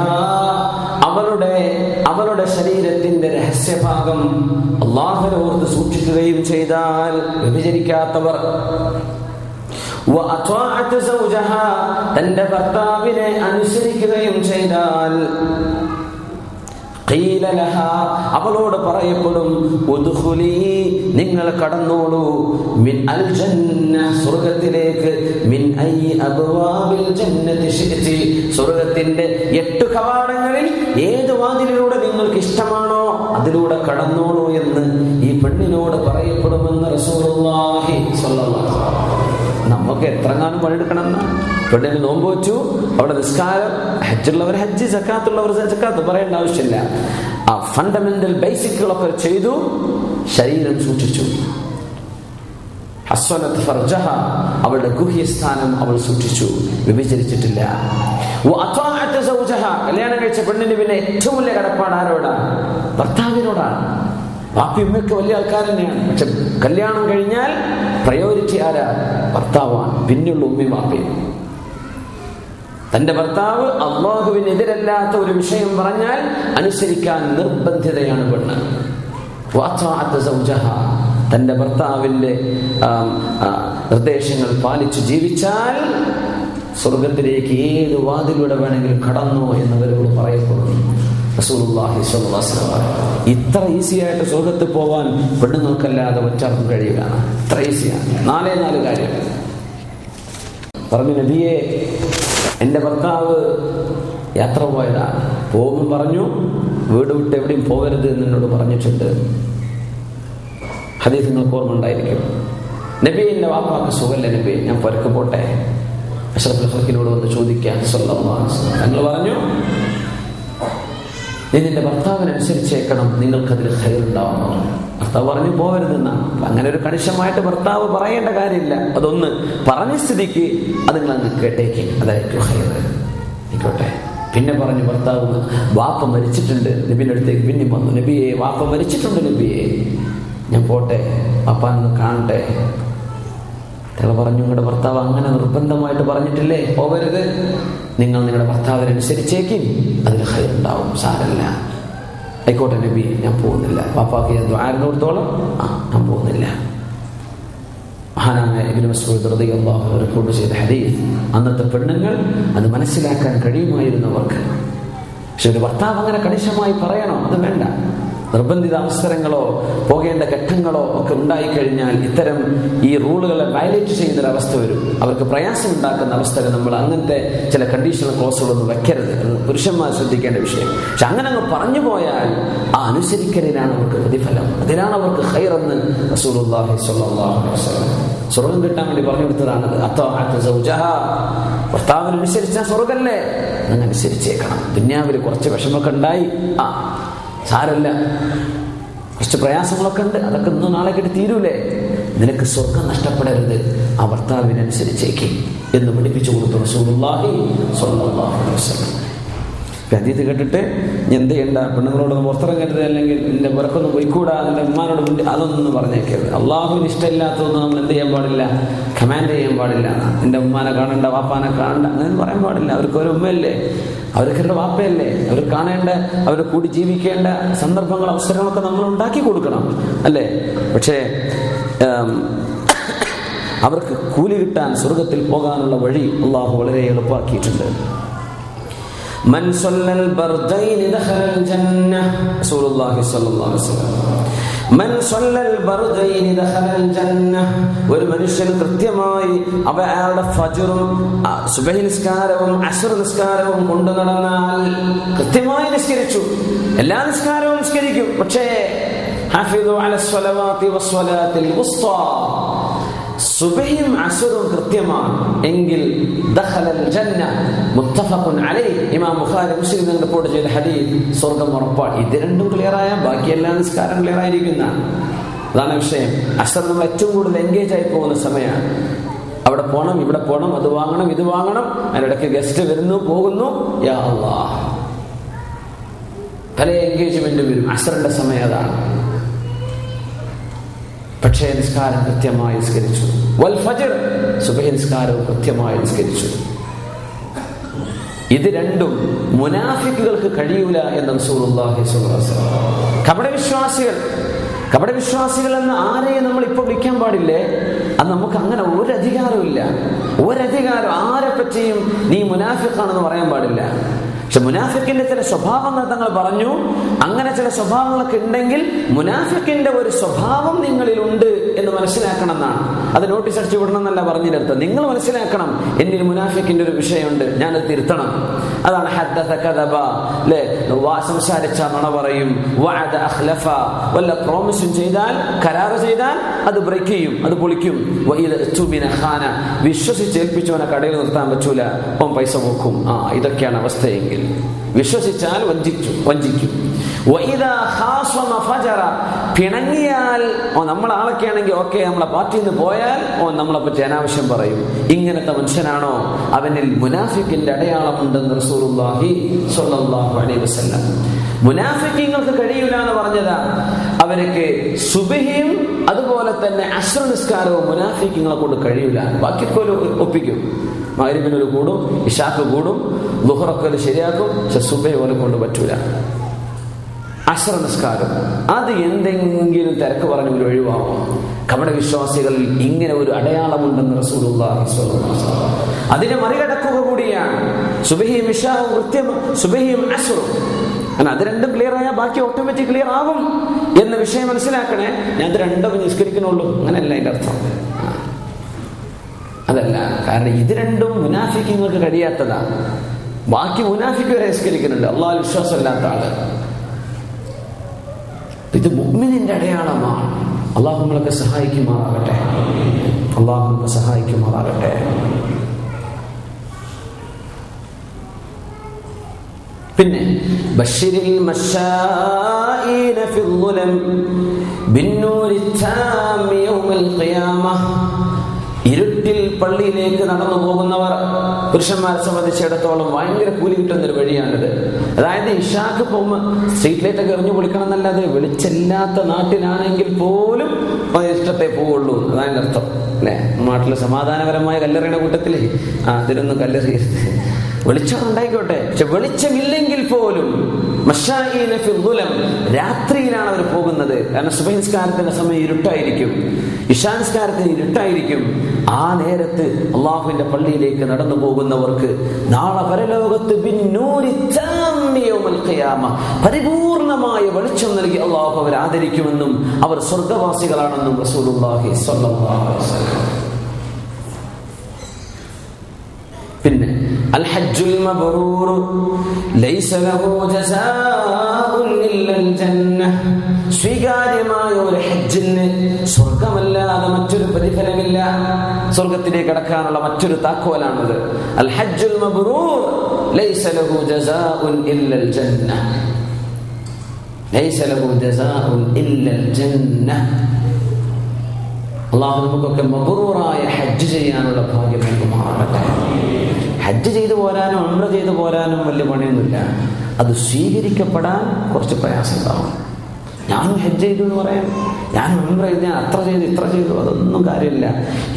അവളുടെ ശരീരത്തിന്റെ രഹസ്യഭാഗം അല്ലാഹുവിനെ ഓർത്ത് സൂക്ഷിക്കുകയും ചെയ്താൽ, വ്യഭിചരിക്കാത്തവർ, വഅത്വഅത് സൗജഹ, തന്റെ ഭർത്താവിനെ അനുസരിക്കുകയും ചെയ്താൽ, ഖീല ലഹ, അവളോട് പറയപ്പെടും, ഉദ്ഖുലി, നിങ്ങൾ കടന്നോളൂ, മിൻ അൽ ജന്ന, സ്വർഗ്ഗത്തിലേക്ക്, മിൻ ഐ അബ്വാബിൽ ജന്നതി ശിഅതി, സ്വർഗ്ഗത്തിന്റെ 8 കവാടങ്ങളിൽ ഏത് വാതിലിലൂടെ നിങ്ങൾക്ക് ഇഷ്ടമാണോ അതിലൂടെ കടന്നോളൂ എന്ന് ഈ പെണ്ണിനോട് പറയപ്പെടുമെന്ന് റസൂലുള്ളാഹി സ്വല്ലല്ലാഹു അലൈഹി വസല്ലം. നമുക്ക് എത്രങ്ങാനും പണിയെടുക്കണം എന്ന്. പെണ്ണിന് നോമ്പ് വെച്ചു, അവിടെ നിസ്കാരം, ഹജ്ജുള്ളവർ ഹജ്ജ്, സക്കാത്തുള്ളവർ സക്കാത്ത്, പറയേണ്ട ആവശ്യമില്ല. ആ ഫണ്ടമെന്റൽ ബേസിക്കുകളൊക്കെ ചെയ്തു, ശരീരം സൂക്ഷിച്ചു. ഹസ്സനത് ഫർജഹ, അവളുടെ ഗുഹ്യസ്ഥാനം അവൾ സൂക്ഷിച്ചു, വ്യഭിചരിച്ചിട്ടില്ല. വഅത്വഅത് സൗജഹ, കല്യാണം കഴിച്ച പെണ്ണിന് പിന്നെ ഏറ്റവും വലിയ കടപ്പാട് ആരോടാണ്? ഭർത്താവിനോടാണ്. ബാപ്പി ഉമ്മയൊക്കെ വലിയ ആൾക്കാർ തന്നെയാണ്, പക്ഷെ കല്യാണം കഴിഞ്ഞാൽ പ്രയോറിറ്റി ആരാ? ഭർത്താവാണ്, പിന്നെയുള്ള ഉമ്മയും ബാപ്പയും. തന്റെ ഭർത്താവ് അള്ളാഹുവിനെതിരല്ലാത്ത ഒരു വിഷയം പറഞ്ഞാൽ അനുസരിക്കാൻ നിർബന്ധിതയാണ് പെണ്ണ്. തന്റെ ഭർത്താവിന്റെ നിർദ്ദേശങ്ങൾ പാലിച്ചു ജീവിച്ചാൽ സ്വർഗത്തിലേക്ക് ഏത് വാതിലൂടെ വേണമെങ്കിലും കടന്നു എന്നവരോട് പറയപ്പെടുന്നു. റസൂലുള്ളാഹി സ്വല്ലല്ലാഹു അലൈഹി വസല്ലം ഇത്ര ഈസി ആയിട്ട് സ്വർഗത്തിൽ പോവാൻ പെണ്ണുങ്ങൾക്കല്ലാതെ ഒറ്റാർക്കും കഴിയുക. ഇത്ര ഈസിയാണ്. 4 കാര്യം പറഞ്ഞു. നബിയെ, എൻ്റെ ഭർത്താവ് യാത്ര പോയതാണ്. പോകുമ്പോൾ പറഞ്ഞു, വീട് വിട്ട് എവിടെയും പോകരുത് എന്നോട് പറഞ്ഞിട്ടുണ്ട്. ഹദീസ് നിങ്ങൾക്ക് ഓർമ്മ ഉണ്ടായിരിക്കും. നബി, എൻ്റെ വാപ്പാക്ക് സുഖല്ല നബി, ഞാൻ പുരക്ക് പോട്ടെ. അഷ്റഫുൽ ഖൽഖിനോട് വന്ന് ചോദിക്കാൻ സ്വല്ലല്ലാഹു അലൈഹി വസല്ലം തങ്ങൾ പറഞ്ഞു, നീ നിന്റെ ഭർത്താവിനനുസരിച്ചേക്കണം, നിങ്ങൾക്കതിൽ ഖൈറുണ്ടാവുന്നു. ഭർത്താവ് പറഞ്ഞു പോകരുതെന്നാണ്. അങ്ങനെ ഒരു കണിശമായിട്ട് ഭർത്താവ് പറയേണ്ട കാര്യമില്ല. അതൊന്ന് പറഞ്ഞ സ്ഥിതിക്ക് അത് നിങ്ങൾ അങ്ങ് കേട്ടേക്ക്, അതായിരിക്കും ഖൈർ. ആയിക്കോട്ടെ. പിന്നെ പറഞ്ഞു, ഭർത്താവ് വാപ്പ മരിച്ചിട്ടുണ്ട്. നബിയുടെ അടുത്തേക്ക് പിന്നെ വന്നു. നബിയെ, വാപ്പ മരിച്ചിട്ടുണ്ട് നബിയെ, ഞാൻ പോട്ടെ, വാപ്പാനൊന്ന് കാണട്ടെ. അയാൾ പറഞ്ഞു, നിങ്ങളുടെ ഭർത്താവ് അങ്ങനെ നിർബന്ധമായിട്ട് പറഞ്ഞിട്ടില്ലേ പോകരുത്, നിങ്ങൾ നിങ്ങളുടെ ഭർത്താവിനനുസരിച്ചേക്കും, അതിൽ ഖൈറുണ്ടാവും, സാരല്ല. ആയിക്കോട്ടെ നബി, ഞാൻ പോകുന്നില്ല. പാപ്പാക്ക് ഞാൻ ദുആ കൊടുത്തോളം ഞാൻ പോകുന്നില്ല. മഹാനായ ഇബ്നു മസ്ഊദ് റളിയല്ലാഹു അൻഹു റിപ്പോർട്ട് ചെയ്ത ഹദീസ്, അന്നത്തെ പെണ്ണുങ്ങൾ അത് മനസ്സിലാക്കാൻ കഴിയുമായിരുന്നവർക്ക്. പക്ഷെ ഒരു ഭർത്താവ് അങ്ങനെ കണിശമായി പറയണോ? അത് വേണ്ട. നിർബന്ധിത അവസരങ്ങളോ പോകേണ്ട ഘട്ടങ്ങളോ ഒക്കെ ഉണ്ടായിക്കഴിഞ്ഞാൽ ഇത്തരം ഈ റൂളുകളെ വയലേറ്റ് ചെയ്യുന്നൊരവസ്ഥ വരും. അവർക്ക് പ്രയാസം ഉണ്ടാക്കുന്ന അവസ്ഥകൾ നമ്മൾ അങ്ങനത്തെ ചില കണ്ടീഷണൽ ക്ലോസുകളൊന്നും വെക്കരുത്. പുരുഷന്മാർ ശ്രദ്ധിക്കേണ്ട വിഷയം. പക്ഷെ അങ്ങനെ അങ്ങ് പറഞ്ഞു പോയാൽ ആ അനുസരിക്കലിനാണ് അവർക്ക് പ്രതിഫലം, അതിനാണ് അവർക്ക് ഖൈറെന്ന് റസൂലുള്ളാഹി സ്വല്ലല്ലാഹു അലൈഹി വസല്ലം സ്വർഗം കിട്ടാൻ വേണ്ടി പറഞ്ഞു കൊടുത്തതാണത്. ഭർത്താവിനനുസരിച്ചാൽ സ്വർഗല്ലേ, അതനുസരിച്ചേക്കണം. ദുനിയാവിൽ കുറച്ച് വിഷമമൊക്കെ ഉണ്ടായി, സാരല്ല, കുറച്ച് പ്രയാസങ്ങളൊക്കെ ഉണ്ട്, അതൊക്കെ ഇന്ന് നാളെ കിട്ടി തീരൂലേ, നിനക്ക് സ്വർഗം നഷ്ടപ്പെടരുത്, ആ ഭർത്താവിനനുസരിച്ചേക്ക് എന്ന് പഠിപ്പിച്ചു കൊടുത്തു റസൂലുള്ളാഹി സ്വല്ലല്ലാഹു അലൈഹി വസല്ലം. ഹദീസ് കേട്ടിട്ട് എന്ത് ചെയ്യണ്ട, പെണ്ണുങ്ങളോടൊന്നും പുറത്തിറങ്ങരുത്, അല്ലെങ്കിൽ നിന്റെ പുറക്കൊന്നും പോയിക്കൂടാ, നിന്റെ ഉമ്മാനോട് മുന്നിൽ അതൊന്നും പറഞ്ഞേക്കരുത്. അള്ളാഹുവിന് ഇഷ്ടമില്ലാത്തതൊന്നും നമ്മൾ എന്ത് ചെയ്യാൻ പാടില്ല, കമാൻഡ് ചെയ്യാൻ പാടില്ല. നിന്റെ ഉമ്മാനെ കാണണ്ട, വാപ്പാനെ കാണണ്ട, അങ്ങനെ പറയാൻ പാടില്ല. അവർക്ക് ഒരു ഉമ്മയല്ലേ, അവർക്ക് വാപ്പയല്ലേ, അവർ കാണേണ്ട, അവർ കൂടി ജീവിക്കേണ്ട സന്ദർഭങ്ങൾ, അവസരങ്ങളൊക്കെ നമ്മൾ ഉണ്ടാക്കി കൊടുക്കണം, അല്ലേ? പക്ഷേ അവർക്ക് കൂലി കിട്ടാൻ, സ്വർഗത്തിൽ പോകാനുള്ള വഴി അള്ളാഹു വളരെ എളുപ്പമാക്കിയിട്ടുണ്ട്. മൻ സല്ലൽ ബർദൈനി ദഖലൽ ജന്ന, റസൂലുള്ളാഹി സ്വല്ലല്ലാഹു അലൈഹി വസല്ലം. മൻ സല്ലൽ ബർദൈനി ദഖലൽ ജന്ന, ഒരു മനുഷ്യൻ കൃത്യമായി അയാളുടെ ഫജ്റും സുബഹി നിസ്കാരവും അസ്ർ നിസ്കാരവും കൊണ്ടു നടന്നാൽ, കൃത്യമായി നിസ്കരിച്ചു, എല്ലാ നിസ്കാരവും നിസ്കരിക്കും, പക്ഷേ ഹഫിദു അലസ് സ്വലവാതി വസ്വലാത്തിൽ വുസ്താ, സുബഹിയും അസ്റും കൃത്യമാണ് എങ്കിൽ ദഖലൽ ജന്ന, മുത്തഫഖുൻ അലൈഹി, ഇമാം ബുഖാരി മുസ്ലിം റിപ്പോർട്ട് ചെയ്ത ഹദീസ്, സ്വർഗ്ഗം ഉറപ്പാണ്. ഇത് രണ്ടും ക്ലിയർ ആയാൽ ബാക്കി എല്ലാ നിസ്കാരം ക്ലിയർ ആയിരിക്കുന്നതാണ്. അതാണ് വിഷയം. അസ്ർ നമ്മൾ ഏറ്റവും കൂടുതൽ എൻഗേജ് ആയി പോകുന്ന സമയമാണ്. അവിടെ പോകണം, ഇവിടെ പോകണം, അത് വാങ്ങണം, ഇത് വാങ്ങണം, അതിനിടയ്ക്ക് ഗസ്റ്റ് വരുന്നു പോകുന്നു, യാ അല്ലാഹ്, പല എൻഗേജ്മെന്റ് വരും. അസ്റിന്റെ സമയം അതാണ്. പക്ഷേ നിസ്കാരം കൃത്യമായി നിസ്കരിച്ചു. വൽ ഫജ്ർ, സുബഹി നിസ്കാരവും കൃത്യമായി നിസ്കരിച്ചു. ഇത് രണ്ടും മുനാഫിക്കുകൾക്ക് കഴിയൂല എന്ന് റസൂലുള്ളാഹി സ്വല്ലല്ലാഹു അലൈഹി വസല്ലം. കപടവിശ്വാസികൾ എന്ന് ആരെയും നമ്മൾ ഇപ്പോൾ വിളിക്കാൻ പാടില്ലേ? അത് നമുക്ക് അങ്ങനെ ഒരധികാരമില്ല. ആരെ പറ്റിയും നീ മുനാഫിഖാണെന്ന് പറയാൻ പാടില്ല. പക്ഷെ മുനാഫിക്കിന്റെ ചില സ്വഭാവങ്ങൾ തങ്ങൾ പറഞ്ഞു. അങ്ങനെ ചില സ്വഭാവങ്ങളൊക്കെ ഉണ്ടെങ്കിൽ മുനാഫിക്കിന്റെ ഒരു സ്വഭാവം നിങ്ങളിലുണ്ട് എന്ന് മനസ്സിലാക്കണം എന്നാണ്. അത് നോട്ടീസ് അടിച്ചു വിടണം എന്നല്ല പറഞ്ഞതിനർത്ഥം. നിങ്ങൾ മനസ്സിലാക്കണം, എന്നിൽ മുനാഫിക്കിന്റെ ഒരു വിഷയമുണ്ട്, ഞാനത് തിരുത്തണം. അതാണ് ഹദ്ദസ കദബ, അല്ലേ? സംസാരിച്ച നുണ പറയും. വഅദ അഖ്ലഫ, വല്ല പ്രോമിസും ചെയ്താൽ, കരാറ് ചെയ്താൽ അത് ബ്രേക്ക് ചെയ്യും, അത് പൊളിക്കും. വഇദ തുബിന ഖാന, വിശ്വസിച്ചേൽപ്പിച്ചവനെ കടയിൽ നിർത്താൻ പറ്റൂല, ഓൻ പൈസ പോക്കും. ഇതൊക്കെയാണ് അവസ്ഥയെങ്കിൽ വിശ്വസിച്ചാൽ വഞ്ചിക്കും. വഇദാ ഖാസമ ഫജറ, പിണങ്ങിയാൽ നമ്മൾ ആളൊക്കെ ആണെങ്കിൽ ഓക്കെ, നമ്മളെ പാർട്ടിയിൽ നിന്ന് പോയാൽ നമ്മളെ പറ്റി അനാവശ്യം പറയും. ഇങ്ങനത്തെ മനുഷ്യനാണോ, അവനിൽ മുനാഫിക്കിന്റെ അടയാളമുണ്ടെന്ന് റസൂലുള്ളാഹി സ്വല്ലല്ലാഹു അലൈഹി വസല്ലം. മുനാഫിക്കീങ്ങൾക്ക് കഴിയൂല എന്ന് പറഞ്ഞതാ. അവർക്ക് സുബഹിയും അതുപോലെ തന്നെ അസ്ർ നിസ്കാരവും മുനാഫിക്കുകളെ കൊണ്ട് കഴിയില്ല. ബാക്കിയൊക്കെ ഒപ്പിക്കും. മഗ്‌രിബിനൊരു കൂടും, ഇശാക്ക് കൂടും, ളുഹ്റൊക്കെ ശരിയാക്കും. പക്ഷെ സുബഹി പോലെ കൊണ്ട് പറ്റൂല. അസ്ർ നിസ്കാരം അത് എന്തെങ്കിലും തിരക്ക് പറഞ്ഞ ഒരു ഒഴിവാകും. കപട വിശ്വാസികളിൽ ഇങ്ങനെ ഒരു അടയാളമുണ്ടെന്ന് റസൂലുള്ളാഹി സ്വല്ലല്ലാഹു അലൈഹി വസല്ലം അതിനെ മറികടക്കുക കൂടിയാണ്. സുബഹിയും ഇശാവും കൃത്യം, സുബഹിയും അസ്റും. അത് രണ്ടും ക്ലിയർ ആയാൽ ബാക്കി ഓട്ടോമാറ്റിക് ക്ലിയർ ആകും എന്ന വിഷയം മനസ്സിലാക്കണേ. ഞാൻ അത് രണ്ടും നിസ്കരിക്കണുള്ളൂ അങ്ങനെയല്ല അതിന്റെ അർത്ഥം. അതല്ല, കാരണം ഇത് രണ്ടും മുനാഫിക്കങ്ങൾക്ക് കഴിയാത്തതാണ്. ബാക്കി മുനാഫിക്ക് വരെ നിസ്കരിക്കുന്നുണ്ട്, അള്ളാഹു വിശ്വാസമില്ലാത്ത ആള്. ഇത് മുഅ്മിനിന്റെ അടയാളമാണ്. അള്ളാഹു നമ്മളൊക്കെ സഹായിക്കുമാറാകട്ടെ. അള്ളാഹു നമ്മളെ സഹായിക്കുമാറാകട്ടെ. പിന്നെ ബശ്ശിരിൽ മശാഈന ഫിൽ ളുലം ബിന്നൂരി താം യൗമൽ ഖിയാമഹ്. ഇരുട്ടിൽ പള്ളിയിലേക്ക് നടന്നു പോകുന്നവർ പുരുഷന്മാരെ സംബന്ധിച്ചിടത്തോളം ഭയങ്കര കൂലി കിട്ടുന്നൊരു വഴിയാണിത്. അതായത് ഇഷാക്ക് പോകുമ്പോൾ സ്ട്രീറ്റ് ലൈറ്റ് ഒക്കെ എറിഞ്ഞു പൊളിക്കണം എന്നല്ലാതെ വെളിച്ചമില്ലാത്ത നാട്ടിലാണെങ്കിൽ പോലും ഇഷ്ടത്തെ പോവുള്ളൂ. അതാണ് അർത്ഥം അല്ലെ. നാട്ടില് സമാധാനപരമായ കല്ലെറിയണ കൂട്ടത്തില് അതിലൊന്നും കല്ലെറിയരുത്. വെളിച്ചം ഉണ്ടായിക്കോട്ടെ, പക്ഷെ വെളിച്ചമില്ലെങ്കിൽ പോലും മശാഈന ഫിൽ ളുലം, രാത്രിയിലാണ് അവർ പോകുന്നത്. കാരണം സുബഹി നിസ്കാരത്തിന്റെ സമയം ഇരുട്ടായിരിക്കും, ഇശാ നിസ്കാരത്തിന് ഇരുട്ടായിരിക്കും. ആ നേരത്ത് അള്ളാഹുവിന്റെ പള്ളിയിലേക്ക് നടന്നു പോകുന്നവർക്ക് നാളെ പരലോകത്ത് ബിന്നൂരി താം യൗമൽ ഖിയാമ, പരിപൂർണമായ വെളിച്ചം നൽകി അള്ളാഹു അവരെ ആദരിക്കുമെന്നും അവർ സ്വർഗവാസികളാണെന്നും റസൂലുള്ളാഹി സ്വല്ലല്ലാഹു അലൈഹി വസല്ലം. പിന്നെ അൽ ഹജ്ജുൽ മബ്റൂർ ലൈസ ലഹു ജസാഉൻ ഇല്ലൽ ജന്നഹ്. സ്വീകാര്യമായ ഒരു ഹജ്ജിന് സ്വർഗമല്ലാതെ മറ്റൊരു പ്രതിഫലമില്ല. സ്വർഗത്തിലേക്ക് കടക്കാനുള്ള മറ്റൊരു താക്കോലാണത്. അൽ ഹജ്ജുൽ മബ്റൂർ ലൈസ ലഹു ജസാഉൻ ഇല്ലൽ ജന്നഹ്. ലൈസ ലഹു ജസാഉൻ ഇല്ലൽ ജന്നഹ്. അല്ലാഹു നമുക്കൊക്കെ മബ്റൂറായ ഹജ്ജ് ചെയ്യാനുള്ള ഭാഗ്യം നൽകുമാറാകട്ടെ. ഹജ്ജ് ചെയ്തു പോരാനും ഉംറ ചെയ്തു പോരാനും വലിയ പണിയൊന്നുമില്ല. അത് സ്വീകരിക്കപ്പെടാൻ കുറച്ച് പ്രയാസം ഉണ്ടാവും. ഞാനും ഹജ്ജ് ചെയ്തു എന്ന് പറയാം, ഞാൻ ഉംറ ചെയ്ത്, ഞാൻ അത്ര ചെയ്തു ഇത്ര ചെയ്തു, അതൊന്നും കാര്യമില്ല.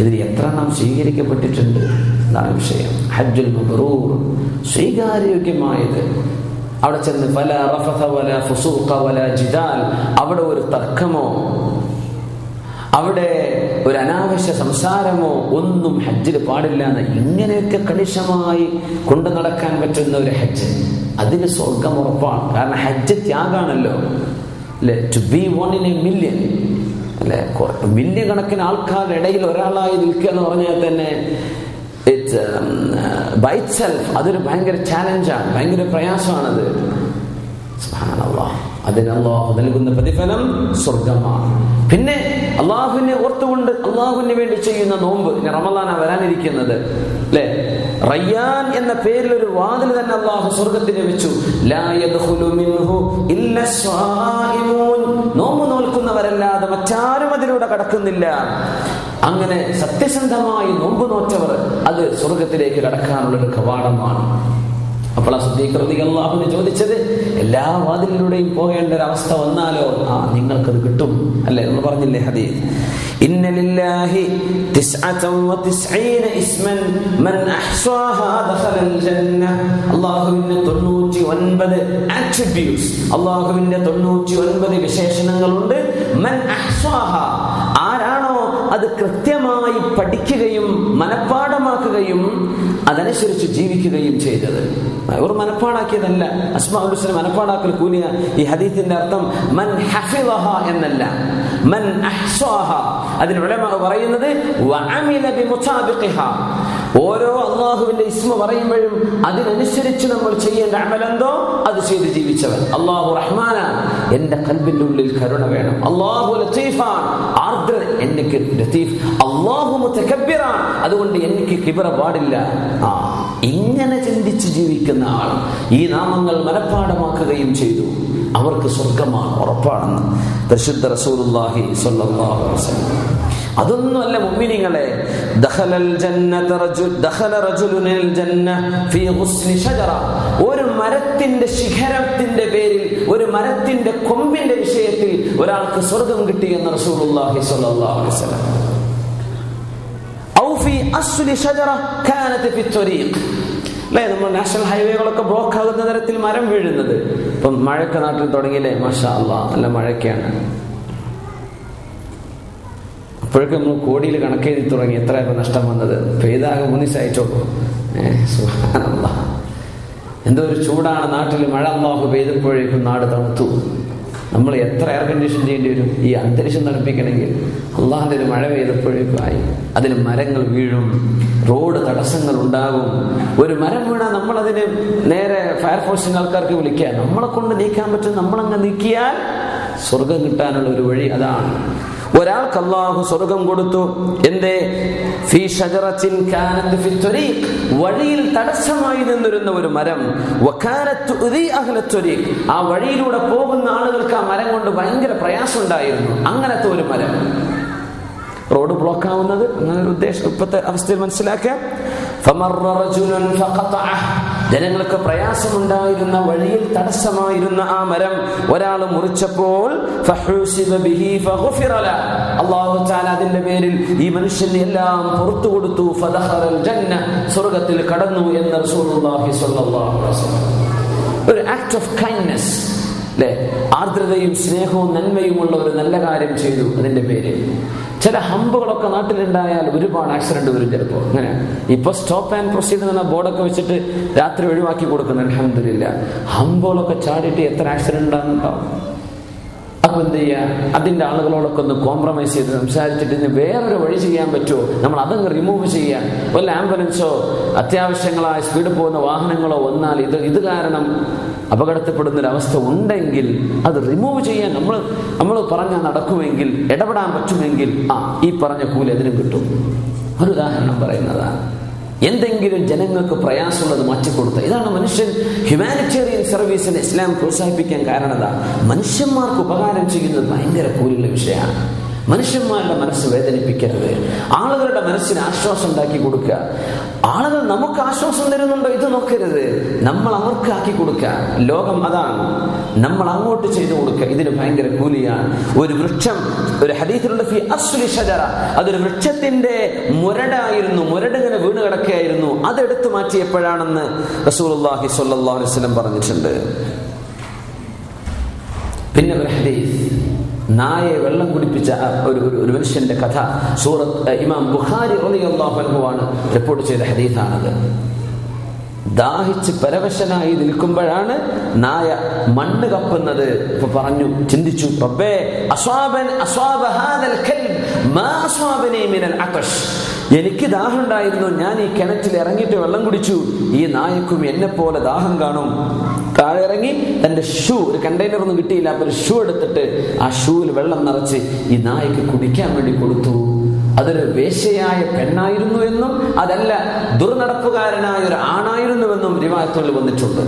ഇതിൽ എത്ര നാം സ്വീകരിക്കപ്പെട്ടിട്ടുണ്ട് എന്നാണ് വിഷയം. ഹജ്ജുൽ മബ്റൂർ, സ്വീകാര്യോഗ്യമായത്. അവിടെ ചെന്ന് ഫലാ റഫഥ വലാ ഫുസൂഖ വലാ ജിദാൽ, അവിടെ ഒരു തർക്കമോ അവിടെ ഒരു അനാവശ്യ സംസാരമോ ഒന്നും ഹജ്ജിൽ പാടില്ല എന്ന് ഇങ്ങനെയൊക്കെ കണിശമായി കൊണ്ടു നടക്കാൻ പറ്റുന്ന ഒരു ഹജ്ജ്, അതിന് സ്വർഗം ഉറപ്പാണ്. കാരണം ഹജ്ജ് ത്യാഗാണല്ലോ അല്ലെ. To be one in a million അല്ലെ, മില്യൺ കണക്കിന് ആൾക്കാരുടെ ഇടയിൽ ഒരാളായി നിൽക്കുക എന്ന് പറഞ്ഞാൽ തന്നെ ഇറ്റ്സ് ബൈ ഇറ്റ്സെൽഫ് അതൊരു ഭയങ്കര ചാലഞ്ചാണ്, ഭയങ്കര പ്രയാസമാണത്. സുബ്ഹാനല്ലാഹ്, അതിന് അല്ലാഹു നൽകുന്ന പ്രതിഫലം സ്വർഗമാണ്. പിന്നെ അള്ളാഹുവിനെ ഓർത്തുകൊണ്ട് അള്ളാഹുവിന് വേണ്ടി ചെയ്യുന്ന നോമ്പ്, റമളാനാണ് വരാനിരിക്കുന്നത് അല്ലെ. റയ്യാൻ എന്ന പേരിൽ ഒരു വാതിൽ തന്നെ അള്ളാഹു സ്വർഗത്തിന് വെച്ചു. ലാ യദ്ഖുലു മിൻഹു ഇല്ല സ്വായിമൂൻ, നോമ്പ് നോൽക്കുന്നവരല്ലാതെ മറ്റാരും അതിലൂടെ കടക്കുന്നില്ല. അങ്ങനെ സത്യസന്ധമായി നോമ്പ് നോറ്റവർ അത് സ്വർഗത്തിലേക്ക് കടക്കാനുള്ളൊരു കവാടമാണ്. അപ്പോൾ അള്ളാഹുവിനെ ചോദിച്ചത്, എല്ലാ വാതിലിലൂടെയും പോകേണ്ട ഒരു അവസ്ഥ വന്നാലോ നിങ്ങൾക്കത് കിട്ടും അല്ലെ. നമ്മൾ പറഞ്ഞില്ലേ ഹദീസ്, ഇന്ന ലില്ലാഹി 99 ഇസ്മൻ മൻ അഹ്സാഹാ ദഖലൽ ജന്ന. അല്ലാഹുവിന്റെ 99 ആട്രിബ്യൂട്ട്സ്, അല്ലാഹുവിന്റെ 99 വിശേഷണങ്ങളുണ്ട്. മൻ അഹ്സാഹാ, ആരാണോ അത് കൃത്യമായി പഠിക്കുകയും മനഃപ്പാഠമാക്കുകയും അതനുസരിച്ച് ജീവിക്കുകയും ചെയ്തത്. അവർ മനഃപ്പാടാക്കിയതല്ല. അസ്മാഉൽ ഹുസ്ന മനഃപ്പാടാക്കൽ കൂലിയ. ഈ ഹദീസിന്റെ അർത്ഥം മൻ ഹഫിളഹ എന്നല്ല, മൻ അഹ്സാഹ. അതിന് ഉലമാ പറയുന്നത് വഅമില ബിമുതാബിഖിഹ. ഓരോ അള്ളാഹുവിന്റെ ഇസ്മ പറയുമ്പോഴും അതിനനുസരിച്ച് നമ്മൾ ചെയ്യേണ്ട അമലെന്തോ അത് ചെയ്ത് ജീവിച്ചവൻ. അള്ളാഹു റഹ്മാനാണ്, എന്റെ ഖൽബിന്റെ ഉള്ളിൽ കരുണ വേണം. അള്ളാഹു ലത്തീഫാണ്, ആർദ്ര, എനിക്ക് ലത്തീഫ്. അള്ളാഹു മുതകബ്ബിറാൻ, അതുകൊണ്ട് എനിക്ക് കിബ്ര പാടില്ല. ഇങ്ങനെ ചിന്തിച്ച് ജീവിക്കുന്ന ആൾ ഈ നാമങ്ങൾ മനഃപ്പാഠമാക്കുകയും ചെയ്തു, അവർക്ക് സ്വർഗമാണ് ഉറപ്പാണെന്ന് പരിശുദ്ധ റസൂലുള്ളാഹി സ്വല്ലല്ലാഹു അലൈഹി വസല്ലം. അതൊന്നുമല്ല മുഅ്മിനീങ്ങളെ, ഒരു മരത്തിന്റെ ശിഖരത്തിന്റെ പേരിൽ, ഒരു മരത്തിന്റെ കൊമ്പിന്റെ വിഷയത്തിൽ ഒരാൾക്ക് സ്വർഗം കിട്ടി എന്ന് റസൂലുള്ളാഹി സ്വല്ലല്ലാഹു അലൈഹി വസല്ലം. ഔ ഫീ അസ്ലി ഷജറ കാനത് ഫി ത്വരീഖ്. നമ്മൾ നാഷണൽ ഹൈവേകളൊക്കെ ബ്ലോക്ക് ആകുന്ന തരത്തിൽ മരം വീഴുന്നത്. ഇപ്പം മഴയൊക്കെ നാട്ടിൽ തുടങ്ങിയില്ലേ, മാഷാ അല്ലാഹ് നല്ല മഴയൊക്കെയാണ്. അപ്പോഴൊക്കെ നമ്മൾ കോടിയിൽ കണക്കെഴുതി തുടങ്ങി, എത്രയൊക്കെ നഷ്ടം വന്നത്. പെയ്താകെ 3 ദിവസമായിട്ടോളൂ. സുബ്ഹാനല്ലാഹ്, എന്തോ ഒരു ചൂടാണ് നാട്ടിൽ. മഴ അല്ലാഹു പെയ്തപ്പോഴേക്കും നാട് തണുത്തു. നമ്മൾ എത്ര എയർ കണ്ടീഷൻ ചെയ്യേണ്ടി വരും ഈ അന്തരീക്ഷം തണുപ്പിക്കണമെങ്കിൽ? അള്ളാഹിന്റെ ഒരു മഴ പെയ്തപ്പോഴേക്കും ആയി. അതിൽ മരങ്ങൾ വീഴും, റോഡ് തടസ്സങ്ങൾ ഉണ്ടാകും. ഒരു മരം വീണാൽ നമ്മളതിന് നേരെ ഫയർഫോഴ്സിന്റെ ആൾക്കാർക്ക് വിളിക്കുക. നമ്മളെ കൊണ്ട് നീക്കാൻ പറ്റും, നമ്മളങ്ങ് നീക്കിയാൽ സ്വർഗം കിട്ടാനുള്ള ഒരു വഴി അതാണ്. ഒരാൾക്ക് അല്ലാഹു സ്വർഗം കൊടുത്തു. എന്തേ? ഫീ ഷജറത്തിൻ കാനത് ഫി ത്വരീഖ്, വഴിയിൽ തടസ്സമായി നിന്നിരുന്ന ഒരു മരം. വകാനത് തുദി അഹ്ല ത്വരീഖ്, ആ വഴിയിലൂടെ പോകുന്ന ആളുകൾക്ക് ആ മരം കൊണ്ട് ഭയങ്കര പ്രയാസം ഉണ്ടായിരുന്നു. അങ്ങനത്തെ ഒരു മരം. റോഡ് ബ്ലോക്ക് ആവുന്നത് അങ്ങനെ ഒരു ഉദ്ദേശം ഇപ്പോഴത്തെ അവസ്ഥയിൽ മനസ്സിലാക്കാം. ജനങ്ങൾക്ക് പ്രയാസമുണ്ടായിരുന്ന, വഴിയിൽ തടസ്സമായിരുന്ന ആ മരം ഒരാൾ മുറിച്ചപ്പോൾ അല്ലാഹു തആല അതിന്റെ പേരിൽ ഈ മനുഷ്യന് എല്ലാം പുറത്തു കൊടുത്തു. സ്വർഗത്തിൽ കടന്നു എന്ന് റസൂലുള്ളാഹി സ്വല്ലല്ലാഹു അലൈഹി വസല്ലം. ഒരു ആക്ട് ഓഫ് കൈൻഡ്നെസ്, അല്ലെ? ആർദ്രതയും സ്നേഹവും നന്മയുമുള്ള ഒരു നല്ല കാര്യം ചെയ്തു. അതിന്റെ പേര് ചില ഹമ്പുകളൊക്കെ നാട്ടിലുണ്ടായാൽ ഒരുപാട് ആക്സിഡന്റ് വരും ചിലപ്പോൾ. അങ്ങനെ ഇപ്പൊ സ്റ്റോപ്പ് ആൻഡ് പ്രൊസീഡ് എന്ന ബോർഡൊക്കെ വെച്ചിട്ട് രാത്രി ഒഴിവാക്കി കൊടുക്കുന്നു. അൽഹംദുലില്ലാഹ്. ഹമ്പുകളൊക്കെ ചാടിയിട്ട് എത്ര ആക്സിഡന്റ് ഉണ്ടാകുന്നുണ്ടാവും. അപ്പൊ എന്ത് ചെയ്യാ? അതിന്റെ ആളുകളോടൊക്കെ ഒന്ന് കോംപ്രമൈസ് ചെയ്ത് സംസാരിച്ചിട്ട് ഇതിന് വേറൊരു വഴി ചെയ്യാൻ പറ്റുമോ, നമ്മൾ അതങ്ങ് റിമൂവ് ചെയ്യാൻ. വല്ല ആംബുലൻസോ അത്യാവശ്യങ്ങളായ സ്പീഡ് പോകുന്ന വാഹനങ്ങളോ വന്നാൽ ഇത് കാരണം അപകടത്തിൽപ്പെടുന്നൊരവസ്ഥ ഉണ്ടെങ്കിൽ അത് റിമൂവ് ചെയ്യാൻ നമ്മൾ പറഞ്ഞാൽ നടക്കുമെങ്കിൽ, ഇടപെടാൻ പറ്റുമെങ്കിൽ ഈ പറഞ്ഞ കൂലി അതിനും കിട്ടും. ഒരു ഉദാഹരണം പറയുന്നതാണ്. എന്തെങ്കിലും ജനങ്ങൾക്ക് പ്രയാസമുള്ളത് മാറ്റിക്കൊടുത്ത. ഇതാണ് മനുഷ്യൻ ഹ്യൂമാനിറ്റേറിയൻ സർവീസിന് ഇസ്ലാം പ്രോത്സാഹിപ്പിക്കാൻ കാരണം. മനുഷ്യന്മാർക്ക് ഉപകാരം ചെയ്യുന്നത് ഭയങ്കര കൂലിയുള്ള വിഷയമാണ്. മനുഷ്യന്മാരുടെ മനസ്സ് വേദനിപ്പിക്കരുത്. ആളുകളുടെ മനസ്സിന് ആശ്വാസം ഉണ്ടാക്കി കൊടുക്കുക. ആളുകൾ നമുക്ക് ആശ്വാസം തരുന്നുണ്ടോ ഇത് നോക്കരുത്, നമ്മൾ അവർക്ക് ആക്കി കൊടുക്കുക. ലോകം അതാണ്, നമ്മൾ അങ്ങോട്ട് ചെയ്തു കൊടുക്കുക. ഇതിന് ഭയങ്കര കൂലിയാണ്. ഒരു വൃക്ഷം, ഒരു ഹദീസിലുള്ള ഫീ അസ്ലി ഷജറ, അതൊരു വൃക്ഷത്തിന്റെ മുരടായിരുന്നു, മുരടിങ്ങനെ വീണ് കിടക്കുകയായിരുന്നു. അതെടുത്തു മാറ്റിയപ്പോഴാണെന്ന് റസൂലുള്ളാഹി സ്വല്ലല്ലാഹു അലൈഹി വസല്ലം പറഞ്ഞിട്ടുണ്ട്. പിന്നെ ഒരു ഹദീസ്, നായെ വെള്ളം കുടിപ്പിച്ച ഒരു മനുഷ്യന്റെ കഥ സൂറത്ത് ഇമാം ബുഖാരി റളിയല്ലാഹു അൻഹു ആണ് റിപ്പോർട്ട് ചെയ്ത ഹദീസാണത്. ദാഹിച്ച് പരവശനായി നിൽക്കുമ്പോഴാണ് നായ മണ്ണ് കപ്പുന്നത്. ഇപ്പൊ പറഞ്ഞു, ചിന്തിച്ചു, റബ്ബേ അസ്വാബ ഹാദൽ കൽബ് മാ അസ്വാബനി മിനൽ അത്ഷ്. എനിക്ക് ദാഹം ഉണ്ടായിരുന്നു, ഞാൻ ഈ കിണറ്റിൽ ഇറങ്ങിയിട്ട് വെള്ളം കുടിച്ചു. ഈ നായക്കും എന്നെ പോലെ ദാഹം കാണും. താഴെ ഇറങ്ങി തന്റെ ഷൂ, ഒരു കണ്ടെയ്നർ ഒന്നും കിട്ടിയില്ല, അപ്പൊ ഒരു ഷൂ എടുത്തിട്ട് ആ ഷൂവിൽ വെള്ളം നിറച്ച് ഈ നായക്ക് കുടിക്കാൻ വേണ്ടി കൊടുത്തു. അതൊരു വേശ്യയായ പെണ്ണായിരുന്നു എന്നും അതല്ല ദുർനടപ്പുകാരനായ ഒരു ആണായിരുന്നുവെന്നും റിവായത്തുകളിൽ വന്നിട്ടുണ്ട്.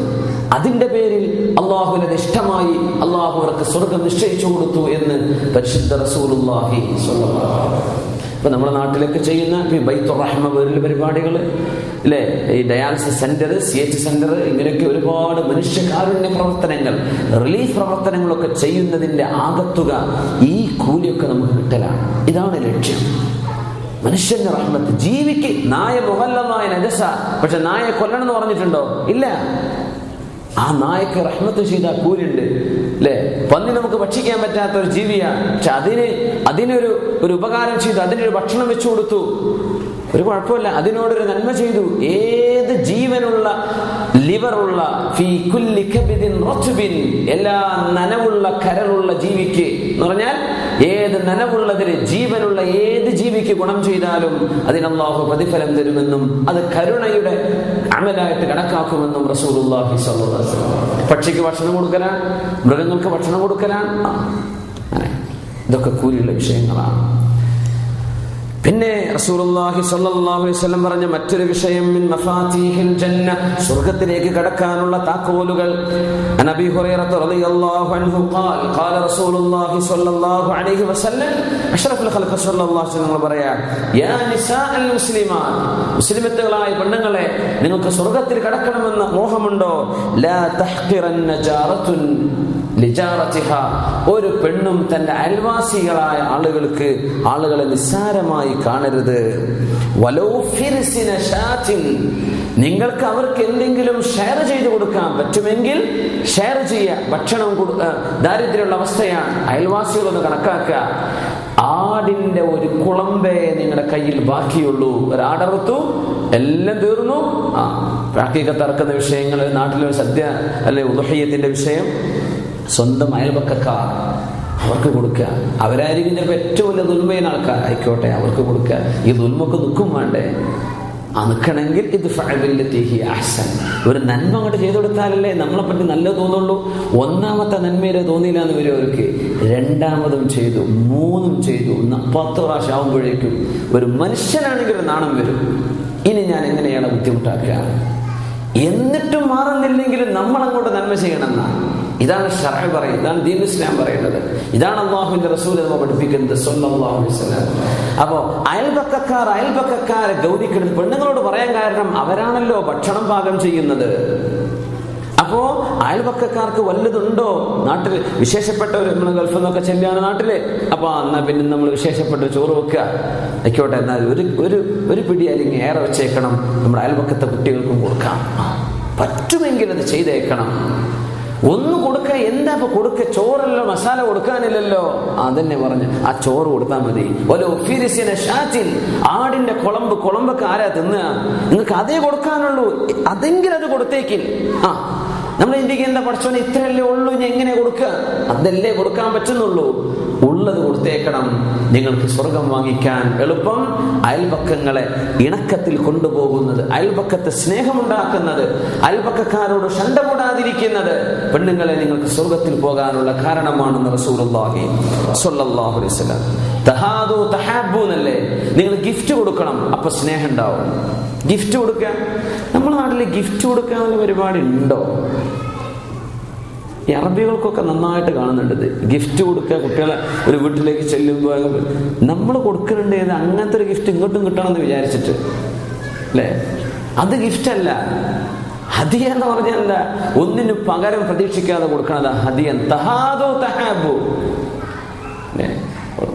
അതിന്റെ പേരിൽ അള്ളാഹുവിന് ഇഷ്ടമായി, അള്ളാഹു അവർക്ക് സ്വർഗം നിശ്ചയിച്ചു കൊടുത്തു എന്ന് പരിശുദ്ധ റസൂലുള്ളാഹി സ്വല്ലല്ലാഹു അലൈഹി വസല്ലം. ഇപ്പൊ നമ്മുടെ നാട്ടിലൊക്കെ ചെയ്യുന്ന ബൈത്തുർ റഹ്മ പോലുള്ള പരിപാടികൾ, അല്ലെ, ഈ ഡയാലിസിസ് സെന്റർ, CH സെന്റർ, ഇങ്ങനെയൊക്കെ ഒരുപാട് മനുഷ്യകാരുണ്യ പ്രവർത്തനങ്ങൾ, റിലീഫ് പ്രവർത്തനങ്ങളൊക്കെ ചെയ്യുന്നതിന്റെ ആകത്തുക ഈ കൂലിയൊക്കെ നമുക്ക് കിട്ടലാണ്. ഇതാണ് ലക്ഷ്യം. മനുഷ്യന്റെ റഹ്മത്ത്. ജീവിക്ക് നായ മുഹല്ലമായ നജസ, പക്ഷെ നായെ കൊല്ലണം എന്ന് പറഞ്ഞിട്ടുണ്ടോ? ഇല്ല. ആ നായക്ക് റഹ്മത്ത് ചെയ്ത കൂലുണ്ട്, അല്ലെ? പന്നി നമുക്ക് ഭക്ഷിക്കാൻ പറ്റാത്ത ഒരു ജീവിയാണ്, പക്ഷെ അതിനൊരു ഉപകാരം ചെയ്തു, അതിനൊരു ഭക്ഷണം വെച്ചു കൊടുത്തു, ഒരു കുഴപ്പമില്ല, അതിനോടൊരു നന്മ ചെയ്തു. ഏത് ജീവനുള്ള, ലിവറുള്ള, ഫീ കുല്ലി കബിദിൻ റത്ബിൻ, എല്ലാ നനവുള്ള കരളുള്ള ജീവിക്ക് എന്ന് പറഞ്ഞാൽ ഏത് നനവുള്ളതിന്, ജീവനുള്ള ഏത് ജീവിക്ക് ഗുണം ചെയ്താലും അതിന് അല്ലാഹു പ്രതിഫലം തരുമെന്നും അത് കരുണയുടെ അമലായിട്ട് കണക്കാക്കുമെന്നും റസൂലുള്ളാഹി സ്വല്ലല്ലാഹു അലൈഹി വസല്ലം. പക്ഷിക്ക് ഭക്ഷണം കൊടുക്കലാണ്, മൃഗങ്ങൾക്ക് ഭക്ഷണം കൊടുക്കലാണ്, ഇതൊക്കെ കൂലിയുള്ള വിഷയങ്ങളാണ്. പിന്നെ റസൂലുള്ളാഹി സ്വല്ലല്ലാഹു അലൈഹി വസല്ലം പറഞ്ഞ മറ്റൊരു വിഷയം, മിൻ മഫാതീഹിൽ ജന്ന, സ്വർഗ്ഗത്തിലേക്ക് കടക്കാനുള്ള താക്കോലുകൾ. അബീ ഹുറൈറ റളിയല്ലാഹു അൻഹു ഖാൽ ഖാല റസൂലുള്ളാഹി സ്വല്ലല്ലാഹു അലൈഹി വസല്ലം, അഷ്റഫുൽ ഖൽഖ് സ്വല്ലല്ലാഹു അലൈഹി വസല്ലം പറയാ, യാ നിസാഅൽ മുസ്ലിമാത്, മുസ്ലിമത്തുകളായ പെണ്ണുങ്ങളെ, നിങ്ങൾക്ക് സ്വർഗ്ഗത്തിൽ കടക്കണമെന്ന് മോഹമുണ്ടോ? ലാ തഹ്ഖിറന്ന ജാറത്തുൻ ലിജാറതിഹ, ഒരു പെണ്ണും തന്റെ അയൽവാസികളായ ആളുകളെ നിസ്സാരമായി കാണരുത്. വലൗ ഫിർസിന ഷാത്തിൻ, നിങ്ങൾക്ക് അവർക്ക് എന്തെങ്കിലും ഷെയർ ചെയ്തു കൊടുക്കാൻ പറ്റുമെങ്കിൽ ഷെയർ ചെയ്യുക. ഭക്ഷണം ദാരിദ്ര്യമുള്ള അവസ്ഥയാണ്, അയൽവാസികളൊന്ന് കണക്കാക്കുക. ആടിന്റെ ഒരു കുളമ്പേ നിങ്ങളുടെ കയ്യിൽ ബാക്കിയുള്ളൂ, ഒരാടറുത്തു, എല്ലാം തീർന്നു. ബാക്കിയൊക്കെ തറക്കുന്ന വിഷയങ്ങൾ, നാട്ടിലൊരു സദ്യ അല്ലെ ഉദ്ഹിയ്യത്തിന്റെ വിഷയം, സ്വന്തം അയൽപക്കക്കാർ അവർക്ക് കൊടുക്കുക. അവരായിരിക്കും ചിലപ്പോൾ ഏറ്റവും വലിയ ദുൽമയുന്ന ആൾക്കാർ, ആയിക്കോട്ടെ, അവർക്ക് കൊടുക്കുക. ഈ ദുൽമൊക്കെ നിൽക്കും വേണ്ടേ? നിൽക്കണമെങ്കിൽ ഇത് ഒരു നന്മ അങ്ങോട്ട് ചെയ്തു കൊടുത്താലല്ലേ നമ്മളെപ്പറ്റി നല്ലത് തോന്നുള്ളൂ. ഒന്നാമത്തെ നന്മയിലെ തോന്നിയില്ല എന്ന് വരും അവർക്ക്, രണ്ടാമതും ചെയ്തു, മൂന്നും ചെയ്തു, 10 പ്രാവശ്യം ആവുമ്പോഴേക്കും ഒരു മനുഷ്യനാണെങ്കിൽ നാണം വരും. ഇനി ഞാൻ എങ്ങനെയാണ് ബുദ്ധിമുട്ടാക്കുക? എന്നിട്ടും മാറുന്നില്ലെങ്കിൽ നമ്മൾ അങ്ങോട്ട് നന്മ ചെയ്യണമെന്നാണ്. ഇതാണ് ശർഅ് പറയുന്നത്, ഇതാണ് ദീൻ ഇസ്ലാം പറയുന്നത്, ഇതാണ് അല്ലാഹുവിന്റെ റസൂൽ നമ്മെ പഠിപ്പിക്കുന്നത് സ്വല്ലല്ലാഹു അലൈഹി വസല്ലം. അപ്പോ അയൽപക്കക്കാരെ ഗൗനിക്കരുത്. പെണ്ണുങ്ങളോട് പറയാൻ കാരണം അവരാണല്ലോ ഭക്ഷണം പാകം ചെയ്യുന്നത്. അപ്പോ അയൽപക്കക്കാർക്ക് വല്ലതുണ്ടോ? നാട്ടിൽ വിശേഷപ്പെട്ടവർ, നമ്മൾ ഗൾഫിൽ നിന്നൊക്കെ ചെല്ലുകയാണ് നാട്ടില്, അപ്പൊ എന്നാ പിന്നെ നമ്മൾ വിശേഷപ്പെട്ട ചോറ് വെക്കുക, ആയിക്കോട്ടെ, എന്നാൽ ഒരു പിടി അല്ലെങ്കിൽ ഏറെ വെച്ചേക്കണം, നമ്മുടെ അയൽപക്കത്തെ കുട്ടികൾക്കും കൊടുക്കാം. പറ്റുമെങ്കിൽ അത് ചെയ്തേക്കണം. ഒന്ന് കൊടുക്ക, എന്താ ഇപ്പൊ കൊടുക്ക? ചോറല്ലോ, മസാല കൊടുക്കാനില്ലല്ലോ. അതന്നെ പറഞ്ഞ് ആ ചോറ് കൊടുത്താൽ മതി. ഒരു ആടിന്റെ കുളമ്പൊക്കെ ആരാ തിന്നുക? നിങ്ങൾക്ക് അതേ കൊടുക്കാനുള്ളൂ, അതെങ്കിലും അത് കൊടുത്തേക്കിൽ. നമ്മൾ ഇന്ത്യക്ക് എന്താ പഠിച്ചോനെ, ഇത്രയല്ലേ ഉള്ളൂ, ഇനി എങ്ങനെ കൊടുക്കുക? അതല്ലേ കൊടുക്കാൻ പറ്റുന്നുള്ളൂ. ഉള്ളത് കൊടുത്തേക്കണം. നിങ്ങൾക്ക് സ്വർഗം വാങ്ങിക്കാൻ എളുപ്പം അയൽപക്കങ്ങളെ ഇണക്കത്തിൽ കൊണ്ടുപോകുന്നത്, അയൽപക്കത്തെ സ്നേഹമുണ്ടാക്കുന്നത്, അയൽപക്കക്കാരോട് ശണ്ട കൂടാതിരിക്കുന്നത് പെണ്ണുങ്ങളെ നിങ്ങൾക്ക് സ്വർഗത്തിൽ പോകാനുള്ള കാരണമാണെന്ന് റസൂലുള്ളാഹി സ്വല്ലല്ലാഹു അലൈഹി വസല്ലം. തഹാദു തഹാബു എന്നല്ലേ? നിങ്ങൾ ഗിഫ്റ്റ് കൊടുക്കണം, അപ്പൊ സ്നേഹം ഉണ്ടാവും. ഗിഫ്റ്റ് കൊടുക്കുക, നമ്മുടെ നാട്ടിൽ ഗിഫ്റ്റ് കൊടുക്കാനുള്ള പരിപാടി ഉണ്ടോ? ഈ അറബികൾക്കൊക്കെ നന്നായിട്ട് കാണുന്നുണ്ട് ഗിഫ്റ്റ് കൊടുക്കുക. കുട്ടികളെ ഒരു വീട്ടിലേക്ക് ചെല്ലുമ്പോൾ നമ്മൾ കൊടുക്കുന്നുണ്ട്, അങ്ങനത്തെ ഒരു ഗിഫ്റ്റ് ഇങ്ങോട്ടും കിട്ടണമെന്ന് വിചാരിച്ചിട്ട് അല്ലേ? അത് ഗിഫ്റ്റ് അല്ല. ഹദിയ എന്ന് പറഞ്ഞാൽ എന്താ? ഒന്നിന് പകരം പ്രതീക്ഷിക്കാതെ കൊടുക്കണതാ ഹദിയൻ. തഹാദു തഹാബു.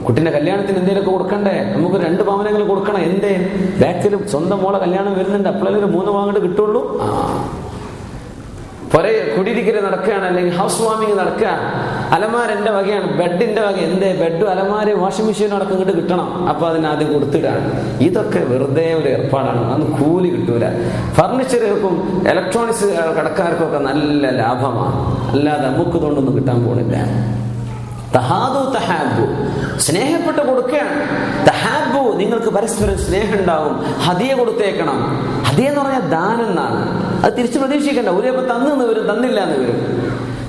കുട്ടിന്റെ കല്യാണത്തിന് എന്തെങ്കിലുമൊക്കെ കൊടുക്കണ്ടേ? നമുക്ക് 2 പവനെങ്കിലും കൊടുക്കണം. എന്തേ? ബാക്കിലും സ്വന്തം മോളെ കല്യാണം വരുന്നുണ്ട്, അപ്പോഴേ 3 പവൻ കിട്ടുള്ളൂ. കുറെ കുടിയിരിക്കല് നടക്കുകയാണ്, അല്ലെങ്കിൽ ഹൗസ് വാമിങ് നടക്കുക. അലമാര എന്റെ വകയാണ്, ബെഡിന്റെ വക. എന്തേ? ബെഡും അലമാരയും വാഷിംഗ് മെഷീനും അടക്കം ഇങ്ങോട്ട് കിട്ടണം. അപ്പൊ അതിനാദ്യം കൊടുത്തിടാണ്. ഇതൊക്കെ വെറുതെ ഒരു ഏർപ്പാടാണ്, അന്ന് കൂലി കിട്ടൂല. ഫർണിച്ചറുകൾക്കും ഇലക്ട്രോണിക്സ് കടക്കാർക്കും ഒക്കെ നല്ല ലാഭമാണ്, അല്ലാതെ നമുക്ക് ഇതുകൊണ്ടൊന്നും കിട്ടാൻ പോകുന്നില്ല. തഹാദു തഹാബു, സ്നേഹപ്പെട്ട് കൊടുക്കുകയാണ്. തഹാബു, നിങ്ങൾക്ക് പരസ്പരം സ്നേഹം ഉണ്ടാവും. ഹദിയ കൊടുത്തേക്കണം. ഹദിയ എന്ന് പറഞ്ഞാൽ ദാനം എന്നാണ്. അത് തിരിച്ചു പ്രതീക്ഷിക്കണ്ട. ഒരേപ്പം തന്നു വരും, തന്നില്ല എന്ന് വരും.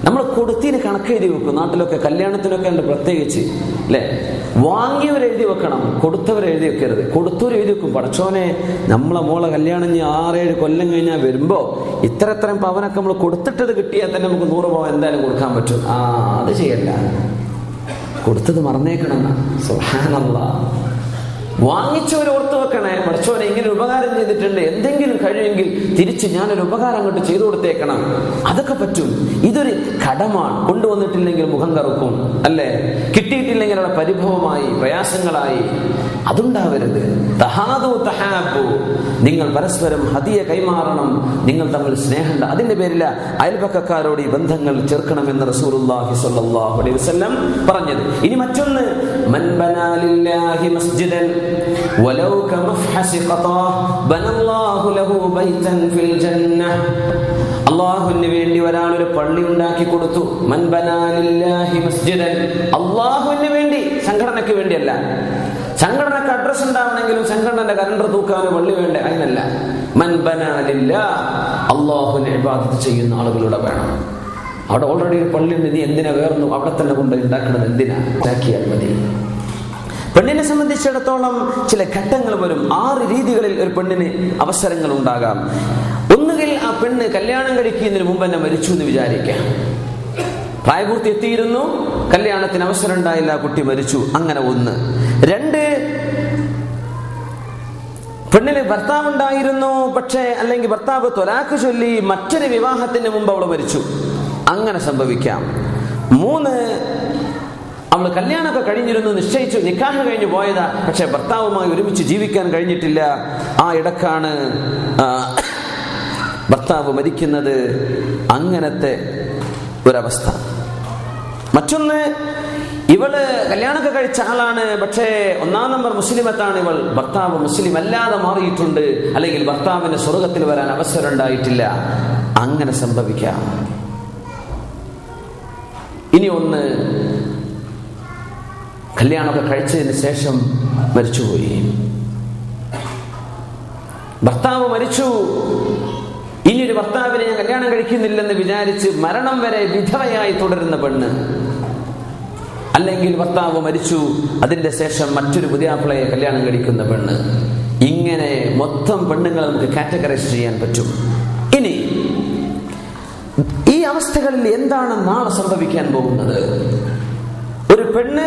നമ്മൾ കൊടുത്തിന് കണക്കെഴുതി വെക്കും. നാട്ടിലൊക്കെ കല്യാണത്തിനൊക്കെ ഉണ്ട് പ്രത്യേകിച്ച് അല്ലെ? വാങ്ങിയവർ എഴുതി വെക്കണം, കൊടുത്തവർ എഴുതി വെക്കരുത്. കൊടുത്തവർ എഴുതി വെക്കും. പടച്ചോനെ, നമ്മളെ മോളെ കല്യാണം 6-7 കൊല്ലം കഴിഞ്ഞാൽ വരുമ്പോ ഇത്രയും പവനൊക്കെ നമ്മൾ കൊടുത്തിട്ടത് കിട്ടിയാൽ തന്നെ നമുക്ക് 100 പവൻ എന്തായാലും കൊടുക്കാൻ പറ്റും. അത് ചെയ്യല്ല, കൊടുത്തത് മറന്നേക്കണം. സുബ്ഹാനല്ലാഹ്. വാങ്ങിച്ചവർ ഓർത്തു വെക്കണേ, പഠിച്ചോനെ ഇങ്ങനെ ഉപകാരം ചെയ്തിട്ടുണ്ട്, എന്തെങ്കിലും കഴിയുമെങ്കിൽ തിരിച്ച് ഞാനൊരു ഉപകാരം അങ്ങോട്ട് ചെയ്തു കൊടുത്തേക്കണം. അതൊക്കെ പറ്റും. ഇതൊരു കടമാണ്. കൊണ്ടുവന്നിട്ടില്ലെങ്കിൽ മുഖം കറുക്കും അല്ലേ? കിട്ടിയിട്ടില്ലെങ്കിൽ അവിടെ പരിഭവമായി, പ്രയാസങ്ങളായി. അതുണ്ടാവരുത്. തഹാദു തഹാബു, നിങ്ങൾ പരസ്പരം ഹദിയ കൈമാറണം. നിങ്ങൾ തമ്മിൽ സ്നേഹമുണ്ട്. അതിന്റെ പേരിൽ അയൽപക്കക്കാരോട് ഈ ബന്ധങ്ങൾ ചേർക്കണമെന്ന് റസൂലുള്ളാഹി സ്വല്ലല്ലാഹു അലൈഹി വസല്ലം പറഞ്ഞത്. ഇനി മറ്റൊന്ന്, മൻ ബനാ ലില്ലാഹി മസ്ജിദൻ വലൗ കമഫ്ഹസി ഖതാഹ് ബനല്ലാഹു ലഹു ബൈതൻ ഫിൽ ജന്നഹ്. അല്ലാഹുവിന് വേണ്ടി ഒരാൾ ഒരു പള്ളി ഉണ്ടാക്കി കൊടുത്തു. മൻ ബനാ ലില്ലാഹി മസ്ജിദൻ, അല്ലാഹുവിന് വേണ്ടി, സംഘടനയ്ക്ക് വേണ്ടിയല്ല. സംഘടനക്ക് അഡ്രസ് ഉണ്ടാവണമെങ്കിലും സംഘടനയുടെ കലണ്ടർ തൂക്കാനും പള്ളി വേണ്ടേ? അതിനല്ല. മൻ ബനാ ലില്ലാഹ്, അല്ലാഹുവിനെ ഇബാദത്ത് ചെയ്യുന്ന ആളുകളുടെ വേണം. അവിടെ ഓൾറെഡി ഒരു പള്ളി ഉണ്ട്, നീ എന്തിനാ വേറൊന്നും അവിടെ തന്നെ കൊണ്ട് ഉണ്ടാക്കണത്? എന്തിനാ? ഉണ്ടാക്കിയാൽ മതി. പെണ്ണിനെ സംബന്ധിച്ചിടത്തോളം ചില ഘട്ടങ്ങൾ വരും. 6 രീതികളിൽ ഒരു പെണ്ണിന് അവസരങ്ങൾ ഉണ്ടാകാം. ഒന്നുകിൽ ആ പെണ്ണ് കല്യാണം കഴിക്കുന്നതിന് മുമ്പ് തന്നെ മരിച്ചു എന്ന് വിചാരിക്കാം. പ്രായപൂർത്തി എത്തിയിരുന്നു, കല്യാണത്തിന് അവസരം ഉണ്ടായില്ല, കുട്ടി മരിച്ചു. അങ്ങനെ 1. 2, പെണ്ണിന് ഭർത്താവ് ഉണ്ടായിരുന്നു, പക്ഷേ അല്ലെങ്കിൽ ഭർത്താവ് ത്വലാഖ് ചൊല്ലി മറ്റൊരു വിവാഹത്തിന് മുമ്പ് അവൾ മരിച്ചു. അങ്ങനെ സംഭവിക്കാം. 3, അവൾ കല്യാണമൊക്കെ കഴിഞ്ഞിരുന്നു, നിശ്ചയിച്ചു, നിക്കാഹ് കഴിഞ്ഞു പോയതാ, പക്ഷെ ഭർത്താവുമായി ഒരുമിച്ച് ജീവിക്കാൻ കഴിഞ്ഞിട്ടില്ല. ആ ഇടക്കാണ് ഭർത്താവ് മരിക്കുന്നത്. അങ്ങനത്തെ ഒരവസ്ഥ. മറ്റൊന്ന്, ഇവള് കല്യാണമൊക്കെ കഴിച്ച ആളാണ്, പക്ഷേ 1-ാം നമ്പർ മുസ്ലിമത്താണ് ഇവൾ. ഭർത്താവ് മുസ്ലിം അല്ലാതെ മാറിയിട്ടുണ്ട്, അല്ലെങ്കിൽ ഭർത്താവിന് സ്വർഗത്തിൽ വരാൻ അവസരം ഉണ്ടായിട്ടില്ല. അങ്ങനെ സംഭവിക്കാം. ഇനി 1, കല്യാണമൊക്കെ കഴിച്ചതിന് ശേഷം മരിച്ചുപോയി. ഭർത്താവ് മരിച്ചു, ഇനിയൊരു ഭർത്താവിനെ ഞാൻ കല്യാണം കഴിക്കുന്നില്ലെന്ന് വിചാരിച്ച് മരണം വരെ വിധവയായി തുടരുന്ന പെണ്ണ്. അല്ലെങ്കിൽ ഭർത്താവ് മരിച്ചു, അതിന്റെ ശേഷം മറ്റൊരു പുതിയാപ്പിളയെ കല്യാണം കഴിക്കുന്ന പെണ്ണ്. ഇങ്ങനെ മൊത്തം പെണ്ണുങ്ങളെ നമുക്ക് കാറ്റഗറൈസ് ചെയ്യാൻ പറ്റും. ഇനി ഈ അവസ്ഥകളിൽ എന്താണ് നാളെ സംഭവിക്കാൻ പോകുന്നത്? ഒരു പെണ്ണ്